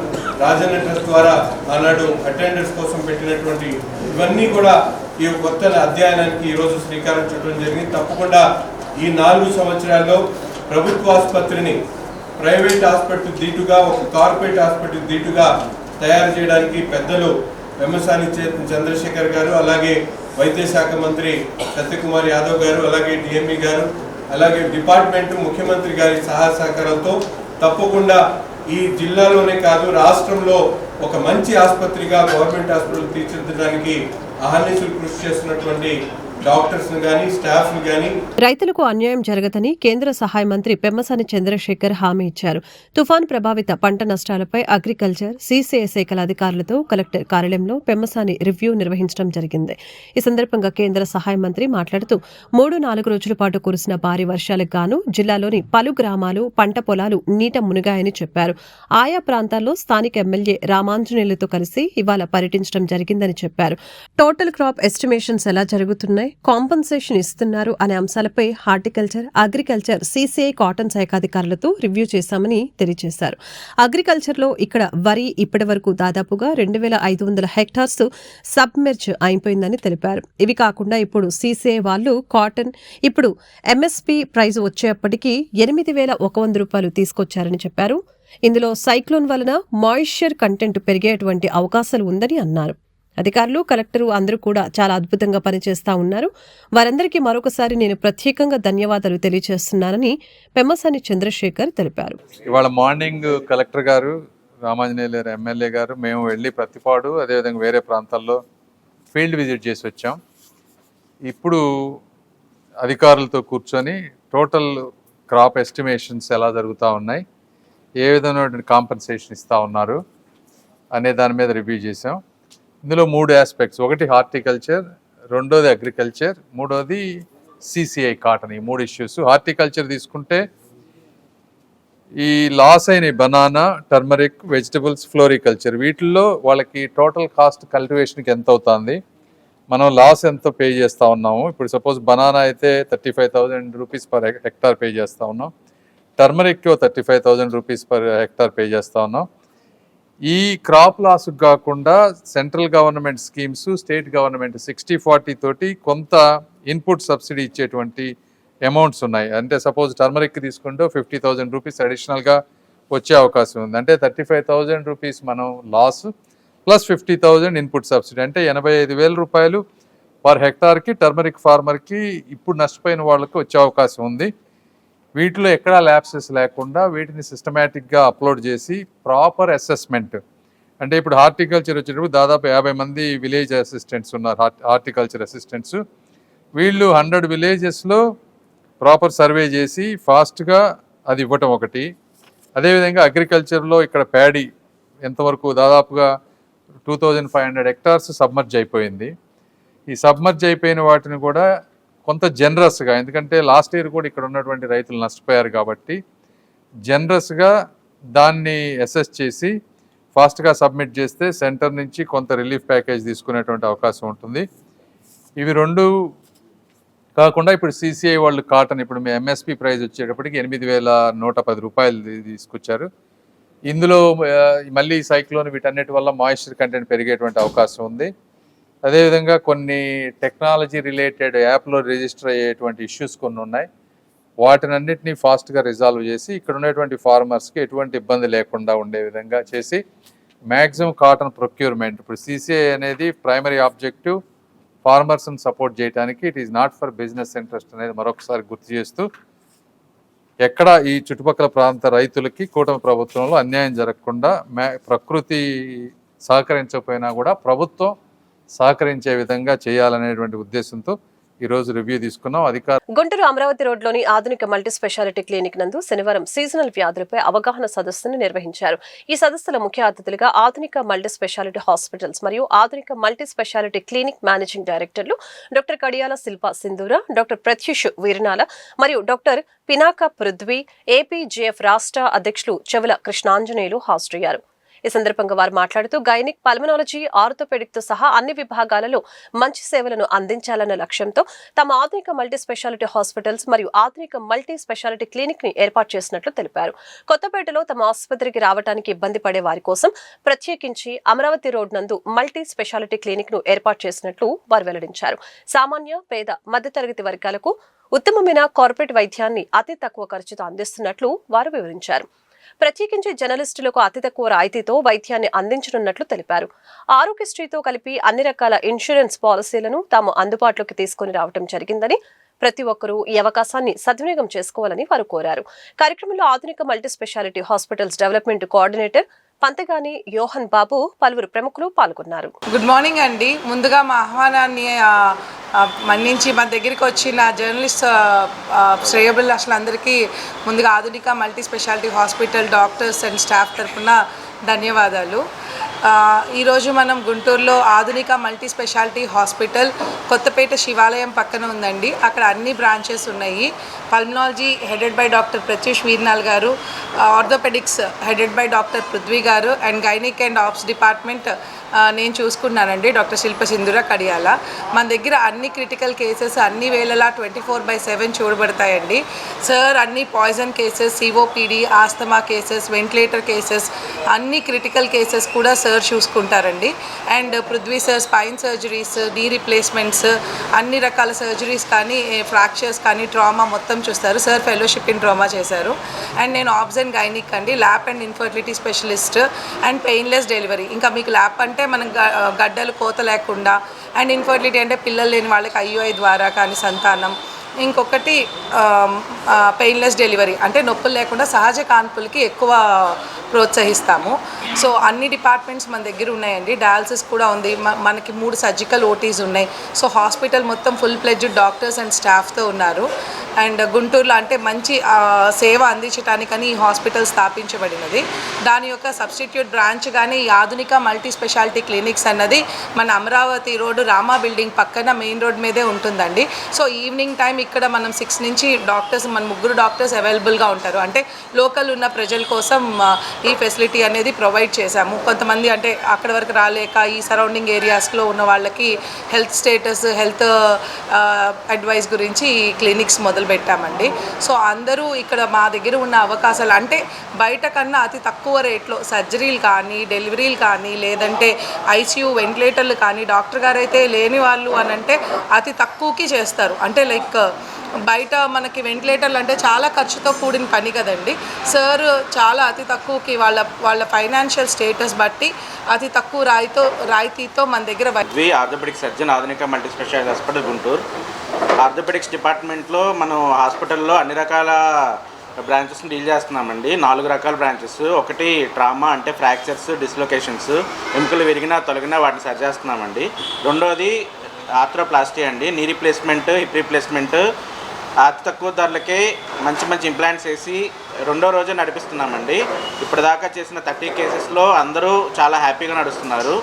రాజన్న ట్రస్ట్ ద్వారా ఆనాడు అటెండర్స్ కోసం పెట్టినటువంటి ఇవన్నీ కూడా ఈ కొత్త అధ్యయనానికి ఈరోజు శ్రీకారం చుట్టడం జరిగింది. తప్పకుండా ఈ 4 సంవత్సరాల్లో ప్రభుత్వ ఆసుపత్రిని ప్రైవేట్ హాస్పిటల్ దీటుగా, ఒక కార్పొరేట్ హాస్పిటల్ దీటుగా తయారు చేయడానికి పెద్దలు వెమ్మసాని చంద్రశేఖర్ గారు, అలాగే వైద్య శాఖ మంత్రి సత్యకుమార్ యాదవ్ గారు, అలాగే డిఎంఈ గారు, అలాగే డిపార్ట్మెంట్ ముఖ్యమంత్రి గారి సహాయ సహకారంతో తప్పకుండా ఈ జిల్లాలోనే కాదు రాష్ట్రంలో ఒక మంచి ఆసుపత్రిగా గవర్నమెంట్ హాస్పిటల్ తీర్చిదిద్దడానికి అహర్నిశలు కృషి చేస్తున్నటువంటి డాక్టర్స్ కానీ, స్టాఫ్ కానీ. రైతులకు అన్యాయం జరగదని కేంద్ర సహాయ మంత్రి పెమ్మసాని చంద్రశేఖర్ హామీ ఇచ్చారు. తుఫాన్ ప్రభావిత పంట నష్టాలపై అగ్రికల్చర్, సీసీఐ శాఖల అధికారులతో కలెక్టర్ కార్యాలయంలో పెమ్మసాని రివ్యూ నిర్వహించడం జరిగింది. ఈ సందర్భంగా కేంద్ర సహాయ మంత్రి మాట్లాడుతూ 3-4 రోజుల పాటు కురిసిన భారీ వర్షాలకు గాను జిల్లాలోని పలు గ్రామాలు, పంట పొలాలు నీట మునిగాయని చెప్పారు. ఆయా ప్రాంతాల్లో స్థానిక ఎమ్మెల్యే రామాంజనేయులతో కలిసి ఇవాళ పర్యటించడం జరిగిందని చెప్పారు. టోటల్ క్రాప్ ఎస్టిమేషన్స్ ఎలా జరుగుతున్నాయి, కాంపన్సేషన్ ఇస్తున్నారు అనే అంశాలపై హార్టికల్చర్, అగ్రికల్చర్, సీసీఐ, కాటన్ శాఖ అధికారులతో రివ్యూ చేశామని తెలియజేశారు. అగ్రికల్చర్లో ఇక్కడ వరి ఇప్పటి వరకు దాదాపుగా 2,500 హెక్టార్స్ సబ్మెర్జ్ అయిపోయిందని తెలిపారు. ఇవి కాకుండా ఇప్పుడు సీసీఐ వాళ్ళు కాటన్ ఇప్పుడు ఎంఎస్పీ ప్రైజ్ వచ్చేప్పటికీ 8,100 రూపాయలు తీసుకొచ్చారని చెప్పారు. ఇందులో సైక్లోన్ వలన మాయిశ్చర్ కంటెంట్ పెరిగేటువంటి అవకాశాలు ఉందని అన్నారు. అధికారులు, కలెక్టరు అందరూ కూడా చాలా అద్భుతంగా పనిచేస్తా ఉన్నారు. వారందరికీ మరొకసారి నేను ప్రత్యేకంగా ధన్యవాదాలు తెలియజేస్తున్నానని పెమ్మసాని చంద్రశేఖర్ తెలిపారు. ఇవాళ మార్నింగ్ కలెక్టర్ గారు, రామాంజనేయులు ఎమ్మెల్యే గారు, మేము వెళ్ళి ప్రతిపాడు, అదేవిధంగా వేరే ప్రాంతాల్లో ఫీల్డ్ విజిట్ చేసి వచ్చాం. ఇప్పుడు అధికారులతో కూర్చొని టోటల్ క్రాప్ ఎస్టిమేషన్స్ ఎలా జరుగుతూ ఉన్నాయి, ఏ విధమైన కాంపెన్సేషన్ ఇస్తూ ఉన్నారు అనే దాని మీద రివ్యూ చేసాం. ఇందులో 3 ఆస్పెక్ట్స్, ఒకటి హార్టికల్చర్, రెండోది అగ్రికల్చర్, మూడోది CCI కాటన్. ఈ 3 ఇష్యూస్. హార్టికల్చర్ తీసుకుంటే ఈ లాస్ అయిన బనానా, టర్మరిక్, వెజిటబుల్స్, ఫ్లోరికల్చర్ వీటిల్లో వాళ్ళకి టోటల్ కాస్ట్ కల్టివేషన్కి ఎంత అవుతుంది, మనం లాస్ ఎంత పే చేస్తూ ఉన్నాము. ఇప్పుడు సపోజ్ బనానా అయితే 35,000 రూపీస్ పర్ హెక్టార్ పే చేస్తూ ఉన్నాం, turmeric 35,000 rupees per hectare pay చేస్తూ ఉన్నాం. ఈ క్రాప్ లాస్ కాకుండా central government schemes, state government 60-40 తోటి కొంత ఇన్పుట్ సబ్సిడీ ఇచ్చేటువంటి అమౌంట్స్ ఉన్నాయి. అంటే సపోజ్ టర్మరిక్ తీసుకుంటే 50,000 రూపీస్ అడిషనల్గా వచ్చే అవకాశం ఉంది. అంటే 35,000 రూపీస్ మనం లాస్ ప్లస్ 50,000 ఇన్పుట్ సబ్సిడీ, అంటే 85,000 రూపాయలు పర్ హెక్టార్కి టర్మరిక్ ఫార్మర్కి ఇప్పుడు నష్టపోయిన వాళ్ళకి వచ్చే అవకాశం ఉంది. వీటిలో ఎక్కడా ల్యాప్సెస్ లేకుండా వీటిని సిస్టమేటిక్గా అప్లోడ్ చేసి ప్రాపర్ అసెస్మెంట్, అంటే ఇప్పుడు హార్టికల్చర్ వచ్చేటప్పుడు దాదాపు 50 మంది విలేజ్ అసిస్టెంట్స్ ఉన్నారు, హార్టికల్చర్ అసిస్టెంట్స్. వీళ్ళు 100 విలేజెస్లో ప్రాపర్ సర్వే చేసి ఫాస్ట్గా అది ఇవ్వటం ఒకటి. అదేవిధంగా అగ్రికల్చర్లో ఇక్కడ ప్యాడీ ఎంతవరకు దాదాపుగా 2,500 హెక్టార్స్ సబ్మర్జ్ అయిపోయింది. ఈ సబ్మర్జ్ అయిపోయిన వాటిని కూడా కొంత జనరస్గా, ఎందుకంటే లాస్ట్ ఇయర్ కూడా ఇక్కడ ఉన్నటువంటి రైతులు నష్టపోయారు కాబట్టి జనరస్గా దాన్ని అసెస్ చేసి ఫాస్ట్గా సబ్మిట్ చేస్తే సెంటర్ నుంచి కొంత రిలీఫ్ ప్యాకేజ్ తీసుకునేటువంటి అవకాశం ఉంటుంది. ఇవి 2 కాకుండా ఇప్పుడు CCI వాళ్ళు కాటన్, ఇప్పుడు మీ MSP ప్రైస్ వచ్చేటప్పటికి 8,110 రూపాయలు తీసుకొచ్చారు. ఇందులో మళ్ళీ సైక్లోన్ వీటన్నిటి వల్ల మాయిశ్చర్ కంటెంట్ పెరిగేటువంటి అవకాశం ఉంది. అదేవిధంగా కొన్ని టెక్నాలజీ రిలేటెడ్ యాప్లో రిజిస్టర్ అయ్యేటువంటి ఇష్యూస్ కొన్ని ఉన్నాయి. వాటినన్నిటినీ ఫాస్ట్గా రిజాల్వ్ చేసి ఇక్కడ ఉన్నటువంటి ఫార్మర్స్కి ఎటువంటి ఇబ్బంది లేకుండా ఉండే విధంగా చేసి మ్యాక్సిమం కాటన్ ప్రొక్యూర్మెంట్. ఇప్పుడు CCI అనేది ప్రైమరీ ఆబ్జెక్టివ్ ఫార్మర్స్ని సపోర్ట్ చేయడానికి, it is not for business interest అనేది మరొకసారి గుర్తు చేస్తూ, ఎక్కడ ఈ చుట్టుపక్కల ప్రాంత రైతులకి కూటమి ప్రభుత్వంలో అన్యాయం జరగకుండా ప్రకృతి సహకరించకపోయినా కూడా ప్రభుత్వం సహకరించే విధంగా చేయాలనేటువంటి ఉద్దేశంతో ఈరోజు రివ్యూ తీసుకున్నాం. గుంటూరు అమరావతి రోడ్లోని ఆధునిక మల్టీ స్పెషాలిటీ క్లినిక్ నందు శనివారం సీజనల్ వ్యాధులపై అవగాహన సదస్సును నిర్వహించారు. ఈ సదస్సులో ముఖ్య అతిథులుగా ఆధునిక మల్టీ స్పెషాలిటీ హాస్పిటల్స్ మరియు ఆధునిక మల్టీ స్పెషాలిటీ క్లినిక్ మేనేజింగ్ డైరెక్టర్లు డాక్టర్ కడియాల శిల్ప సింధూర, డాక్టర్ ప్రత్యూష్ వీరనాల మరియు డాక్టర్ పినాక పృథ్వీ, APGF రాష్ట్ర అధ్యక్షులు చెవుల కృష్ణాంజనేయులు హాజరయ్యారు. ఈ సందర్భంగా వారు మాట్లాడుతూ గైనిక్, పల్మనాలజీ, ఆర్థోపెడిక్ తో సహా అన్ని విభాగాలలో మంచి సేవలను అందించాలన్న లక్ష్యంతో తమ ఆధునిక మల్టీ స్పెషాలిటీ హాస్పిటల్స్ మరియు ఆధునిక మల్టీ స్పెషాలిటీ క్లినిక్ ని ఏర్పాటు చేసినట్లు తెలిపారు. కొత్తపేటలో తమ ఆసుపత్రికి రావడానికి ఇబ్బంది పడే వారి కోసం ప్రత్యేకించి అమరావతి రోడ్ నందు మల్టీ స్పెషాలిటీ క్లినిక్ ను ఏర్పాటు చేసినట్లు వారు వెల్లడించారు. సామాన్య, పేద, మధ్యతరగతి వర్గాలకు ఉత్తమమైన కార్పొరేట్ వైద్యాన్ని అతి తక్కువ ఖర్చుతో అందిస్తున్నట్లు వారు వివరించారు. ప్రత్యేకించి జర్నలిస్టులకు అతి తక్కువ రాయితీతో వైద్యాన్ని అందించనున్నట్లు తెలిపారు. ఆరోగ్యశ్రీతో కలిపి అన్ని రకాల ఇన్సూరెన్స్ పాలసీలను తాము అందుబాటులోకి తీసుకుని రావడం జరిగిందని, ప్రతి ఒక్కరూ ఈ అవకాశాన్ని సద్వినియోగం చేసుకోవాలని వారు కోరారు. కార్యక్రమంలో ఆధునిక multi speciality hospitals development coordinator Panthagani యోహన్ బాబు, పలువురు ప్రముఖులు పాల్గొన్నారు. గుడ్ మార్నింగ్ అండి. ముందుగా మా ఆహ్వానాన్ని మన్నించి మా దగ్గరికి వచ్చిన జర్నలిస్ట్ శ్రేయోభిలాషులందరికీ ముందుగా ఆధునిక multi speciality hospital doctors and staff తరఫున ధన్యవాదాలు. ఈరోజు మనం గుంటూరులో ఆధునిక మల్టీ స్పెషాలిటీ హాస్పిటల్ కొత్తపేట శివాలయం పక్కన ఉందండి. అక్కడ అన్ని బ్రాంచెస్ ఉన్నాయి. Pulmonology headed by doctor Pratyush Veernal గారు, orthopaedics headed by doctor Prithvi గారు, and gynaec and obs department నేను చూసుకున్నానండి, డాక్టర్ శిల్ప సింధూర కడియాల. మన దగ్గర అన్ని క్రిటికల్ కేసెస్ అన్ని వేళలా 24/7 చూడబడతాయండి. సార్ అన్ని poison cases, COPD, asthma cases, ventilator cases, అన్ని క్రిటికల్ కేసెస్ కూడా సార్ చూసుకుంటారండి. And Prithvi sir spine surgeries, knee replacements, అన్ని రకాల సర్జరీస్ కానీ, ఫ్రాక్చర్స్ కానీ, ట్రామా మొత్తం చూస్తారు. సార్ ఫెలోషిప్ ఇన్ ట్రామా చేశారు. అండ్ నేను ఆబ్స్ అండ్ గైనిక్ అండి, lap and infertility specialist and painless delivery. ఇంకా మీకు ల్యాప్ అంటే మనం గడ్డలు కోత లేకుండా, అండ్ ఇన్ఫర్టిలిటీ అంటే పిల్లలు లేని వాళ్ళకి IUI ద్వారా కానీ సంతానం, ఇంకొకటి పెయిన్లెస్ డెలివరీ, అంటే నొప్పులు లేకుండా సహజ కాన్పులకి ఎక్కువ ప్రోత్సహిస్తాము. సో అన్ని డిపార్ట్మెంట్స్ మన దగ్గర ఉన్నాయండి. డయాలసిస్ కూడా ఉంది, మనకి 3 సర్జికల్ ఓటీస్ ఉన్నాయి. సో హాస్పిటల్ మొత్తం ఫుల్ ప్లెడ్జ్డ్ డాక్టర్స్ అండ్ స్టాఫ్తో ఉన్నారు. అండ్ గుంటూరులో అంటే మంచి సేవ అందించడానికని ఈ హాస్పిటల్ స్థాపించబడినది. దాని యొక్క సబ్స్టిట్యూట్ బ్రాంచ్గానే ఈ ఆధునిక మల్టీ స్పెషాలిటీ క్లినిక్స్ అన్నది మన అమరావతి రోడ్డు రామా బిల్డింగ్ పక్కన మెయిన్ రోడ్ మీదే ఉంటుందండి. సో ఈవినింగ్ టైం ఇక్కడ మనం 6 నుంచి డాక్టర్స్, మన 3 డాక్టర్స్ అవైలబుల్గా ఉంటారు. అంటే లోకల్ ఉన్న ప్రజల కోసం ఈ ఫెసిలిటీ అనేది ప్రొవైడ్ చేశాము. కొంతమంది అంటే అక్కడ వరకు రాలేక ఈ సరౌండింగ్ ఏరియాస్లో ఉన్న వాళ్ళకి హెల్త్ స్టేటస్, హెల్త్ అడ్వైస్ గురించి ఈ క్లినిక్స్ మొదలు పెట్టామండి. సో అందరూ ఇక్కడ మా దగ్గర ఉన్న అవకాశాలు అంటే బయట కన్నా అతి తక్కువ రేట్లో సర్జరీలు కానీ, డెలివరీలు కానీ, లేదంటే ఐసీయూ వెంటిలేటర్లు కానీ, డాక్టర్ గారు అయితే లేని వాళ్ళు అని అంటే అతి తక్కువకి చేస్తారు. అంటే లైక్ బయట మనకి వెంటిలేటర్లు అంటే చాలా ఖర్చుతో కూడిన పని కదండి. సార్ చాలా అతి తక్కువకి వాళ్ళ ఫైనాన్షియల్ స్టేటస్ బట్టి అతి తక్కువ రాయితీతో మన దగ్గర ఆర్థోపెడిక్ సర్జన్ ఆధునిక multi speciality hospital Guntur. Orthopaedics డిపార్ట్మెంట్లో మనం హాస్పిటల్లో అన్ని రకాల బ్రాంచెస్ని డీల్ చేస్తున్నామండి. 4 రకాల బ్రాంచెస్. ఒకటి ట్రామా, అంటే ఫ్రాక్చర్స్, డిస్లొకేషన్స్, ఎముకలు విరిగినా తొలగినా వాటిని సరి చేస్తున్నామండి. రెండోది ఆర్థ్రోప్లాస్టీ అండి, నీ రీప్లేస్మెంట్, హిప్ రీప్లేస్మెంట్. అతి తక్కువ ధరలకే మంచి ఇంప్లాంట్స్ వేసి 2వ రోజు నడిపిస్తున్నామండి. ఇప్పటిదాకా చేసిన 30 కేసెస్లో అందరూ చాలా హ్యాపీగా నడుస్తున్నారు.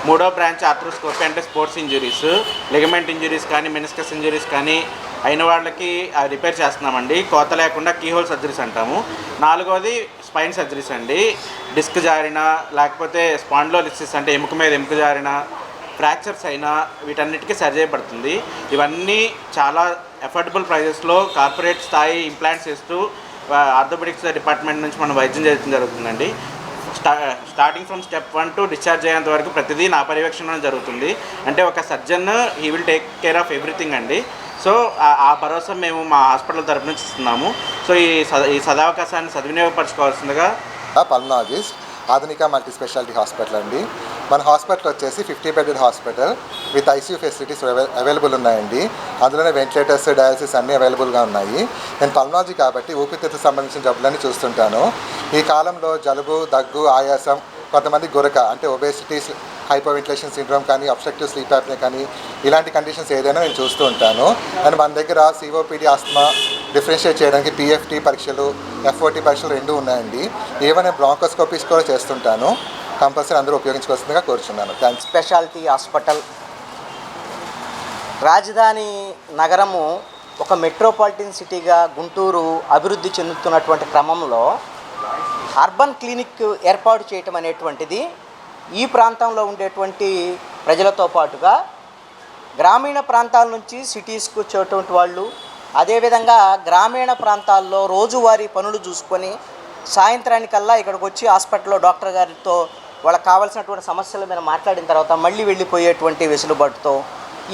3వ బ్రాంచ్ ఆర్థ్రోస్కోపీ, అంటే స్పోర్ట్స్ ఇంజురీస్, లిగమెంట్ ఇంజురీస్ కానీ, మెనిస్కస్ ఇంజురీస్ కానీ అయిన వాళ్ళకి రిపేర్ చేస్తున్నామండి. కోత లేకుండా కీహోల్ సర్జరీస్ అంటాము. 4వది స్పైన్ సర్జరీస్ అండి. డిస్క్ జారినా, లేకపోతే స్పాండిలోలిసిస్ అంటే ఎముక మీద ఎముక జారినా, ఫ్రాక్చర్స్ అయినా వీటన్నిటికీ సరి చేయబడుతుంది. ఇవన్నీ చాలా అఫోర్డబుల్ ప్రైజెస్లో కార్పొరేట్ స్థాయి ఇంప్లాంట్స్ చేస్తూ ఆర్థోపెడిక్స్ డిపార్ట్మెంట్ నుంచి మనం వైద్యం చేయడం జరుగుతుందండి. Starting from step 1 to discharge అయ్యేంత వరకు ప్రతిదీ నా పర్యవేక్షణలో జరుగుతుంది. అంటే ఒక surgeon he will take care of everything అండి. సో ఆ భరోసా మేము మా హాస్పిటల్ తరపు నుంచి ఇస్తున్నాము. సో ఈ సదావకాశాన్ని సద్వినియోగపరచుకోవాల్సిందిగా. పల్మనాలజిస్ట్ ఆధునిక మల్టీ స్పెషాలిటీ హాస్పిటల్ అండి. మన హాస్పిటల్ వచ్చేసి 50 bedded hospital with ICU facilities available ఉన్నాయండి. అందులోనే వెంటిలేటర్స్, డయాలసిస్ అన్నీ అవైలబుల్గా ఉన్నాయి. నేను పల్మనాలజీ కాబట్టి ఊపిరితిత్తుకు సంబంధించిన జబ్బులన్నీ చూస్తుంటాను. ఈ కాలంలో జలుబు, దగ్గు, ఆయాసం, కొంతమంది గురక అంటే ఒబేసిటీ, హైపోవెంటిలేషన్ సిండ్రోమ్ కానీ, అబ్స్ట్రక్టివ్ స్లీప్ యాప్నే కానీ ఇలాంటి కండిషన్స్ ఏదైనా నేను చూస్తూ ఉంటాను. అండ్ మన దగ్గర సిఓపిడి, ఆస్మా డిఫరెన్షియేట్ చేయడానికి పిఎఫ్టీ పరీక్షలు, ఎఫ్ఓటీ పరీక్షలు 2 ఉన్నాయండి. ఈవెన్ నేను బ్రాంకోస్కోపీస్ కూడా చేస్తుంటాను. కంపల్సరీ అందరూ ఉపయోగించుకోవాల్సిందిగా కోరుచున్నాను. థ్యాంక్స్. స్పెషాలిటీ హాస్పిటల్ రాజధాని నగరము ఒక మెట్రోపాలిటన్ సిటీగా గుంటూరు అభివృద్ధి చెందుతున్నటువంటి క్రమంలో అర్బన్ క్లినిక్ ఏర్పాటు చేయటం అనేటువంటిది ఈ ప్రాంతంలో ఉండేటువంటి ప్రజలతో పాటుగా గ్రామీణ ప్రాంతాల నుంచి సిటీస్కి వచ్చేటువంటి వాళ్ళు, అదేవిధంగా గ్రామీణ ప్రాంతాల్లో రోజువారీ పనులు చూసుకొని సాయంత్రానికల్లా ఇక్కడికి వచ్చి హాస్పిటల్లో డాక్టర్ గారితో వాళ్ళకి కావాల్సినటువంటి సమస్యల మీద మాట్లాడిన తర్వాత మళ్ళీ వెళ్ళిపోయేటువంటి వెసులుబాటుతో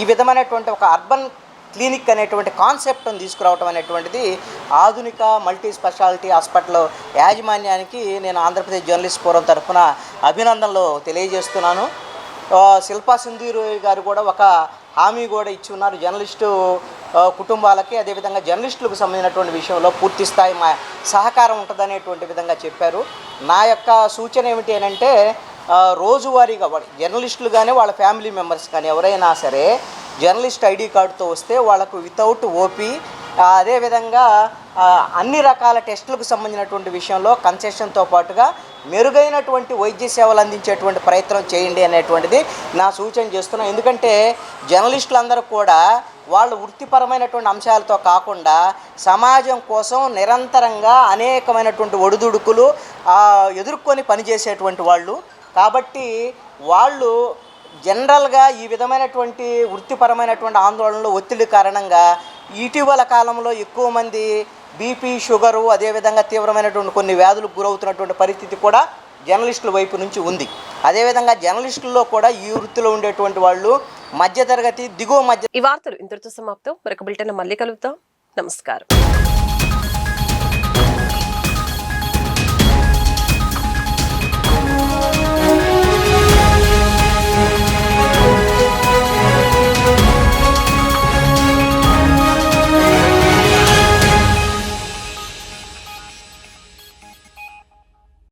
ఈ విధమైనటువంటి ఒక అర్బన్ క్లినిక్ అనేటువంటి కాన్సెప్ట్ని తీసుకురావటం అనేటువంటిది ఆధునిక మల్టీ స్పెషాలిటీ హాస్పిటల్ యాజమాన్యానికి నేను ఆంధ్రప్రదేశ్ జర్నలిస్ట్ ఫోరం తరఫున అభినందనలు తెలియజేస్తున్నాను. శిల్పా సింధూరి గారు కూడా ఒక హామీ కూడా ఇచ్చి ఉన్నారు జర్నలిస్టు కుటుంబాలకి, అదేవిధంగా జర్నలిస్టులకు సంబంధించినటువంటి విషయంలో పూర్తి స్థాయి మా సహకారం ఉంటుందనేటువంటి విధంగా చెప్పారు. నా యొక్క సూచన ఏమిటి అంటే రోజువారీగా జర్నలిస్టులు కానీ వాళ్ళ ఫ్యామిలీ మెంబర్స్ కానీ ఎవరైనా సరే జర్నలిస్ట్ ఐడి కార్డుతో వస్తే వాళ్ళకు వితౌట్ ఓపీ, అదేవిధంగా అన్ని రకాల టెస్టులకు సంబంధించినటువంటి విషయంలో కన్సెషన్తో పాటుగా మెరుగైనటువంటి వైద్య సేవలు అందించేటువంటి ప్రయత్నం చేయండి అనేటువంటిది నా సూచన చేస్తున్నాను. ఎందుకంటే జర్నలిస్టులందరూ కూడా వాళ్ళు వృత్తిపరమైనటువంటి అంశాలతో కాకుండా సమాజం కోసం నిరంతరంగా అనేకమైనటువంటి ఒడిదుడుకులు ఎదుర్కొని పనిచేసేటువంటి వాళ్ళు కాబట్టి వాళ్ళు జనరల్గా ఈ విధమైనటువంటి వృత్తిపరమైనటువంటి ఆందోళనలు, ఒత్తిడి కారణంగా ఇటీవల కాలంలో ఎక్కువ మంది బీపీ, షుగరు, అదేవిధంగా తీవ్రమైనటువంటి కొన్ని వ్యాధులకు గురవుతున్నటువంటి పరిస్థితి కూడా జర్నలిస్టుల వైపు నుంచి ఉంది. అదేవిధంగా జర్నలిస్టుల్లో కూడా ఈ వృత్తిలో ఉండేటువంటి వాళ్ళు మధ్యతరగతి, దిగువ మధ్య. ఈ వార్తలు ఇంతటితో సమాప్తం. మరొక బులెటిన్ మళ్ళీ కలుద్దాం. నమస్కారం.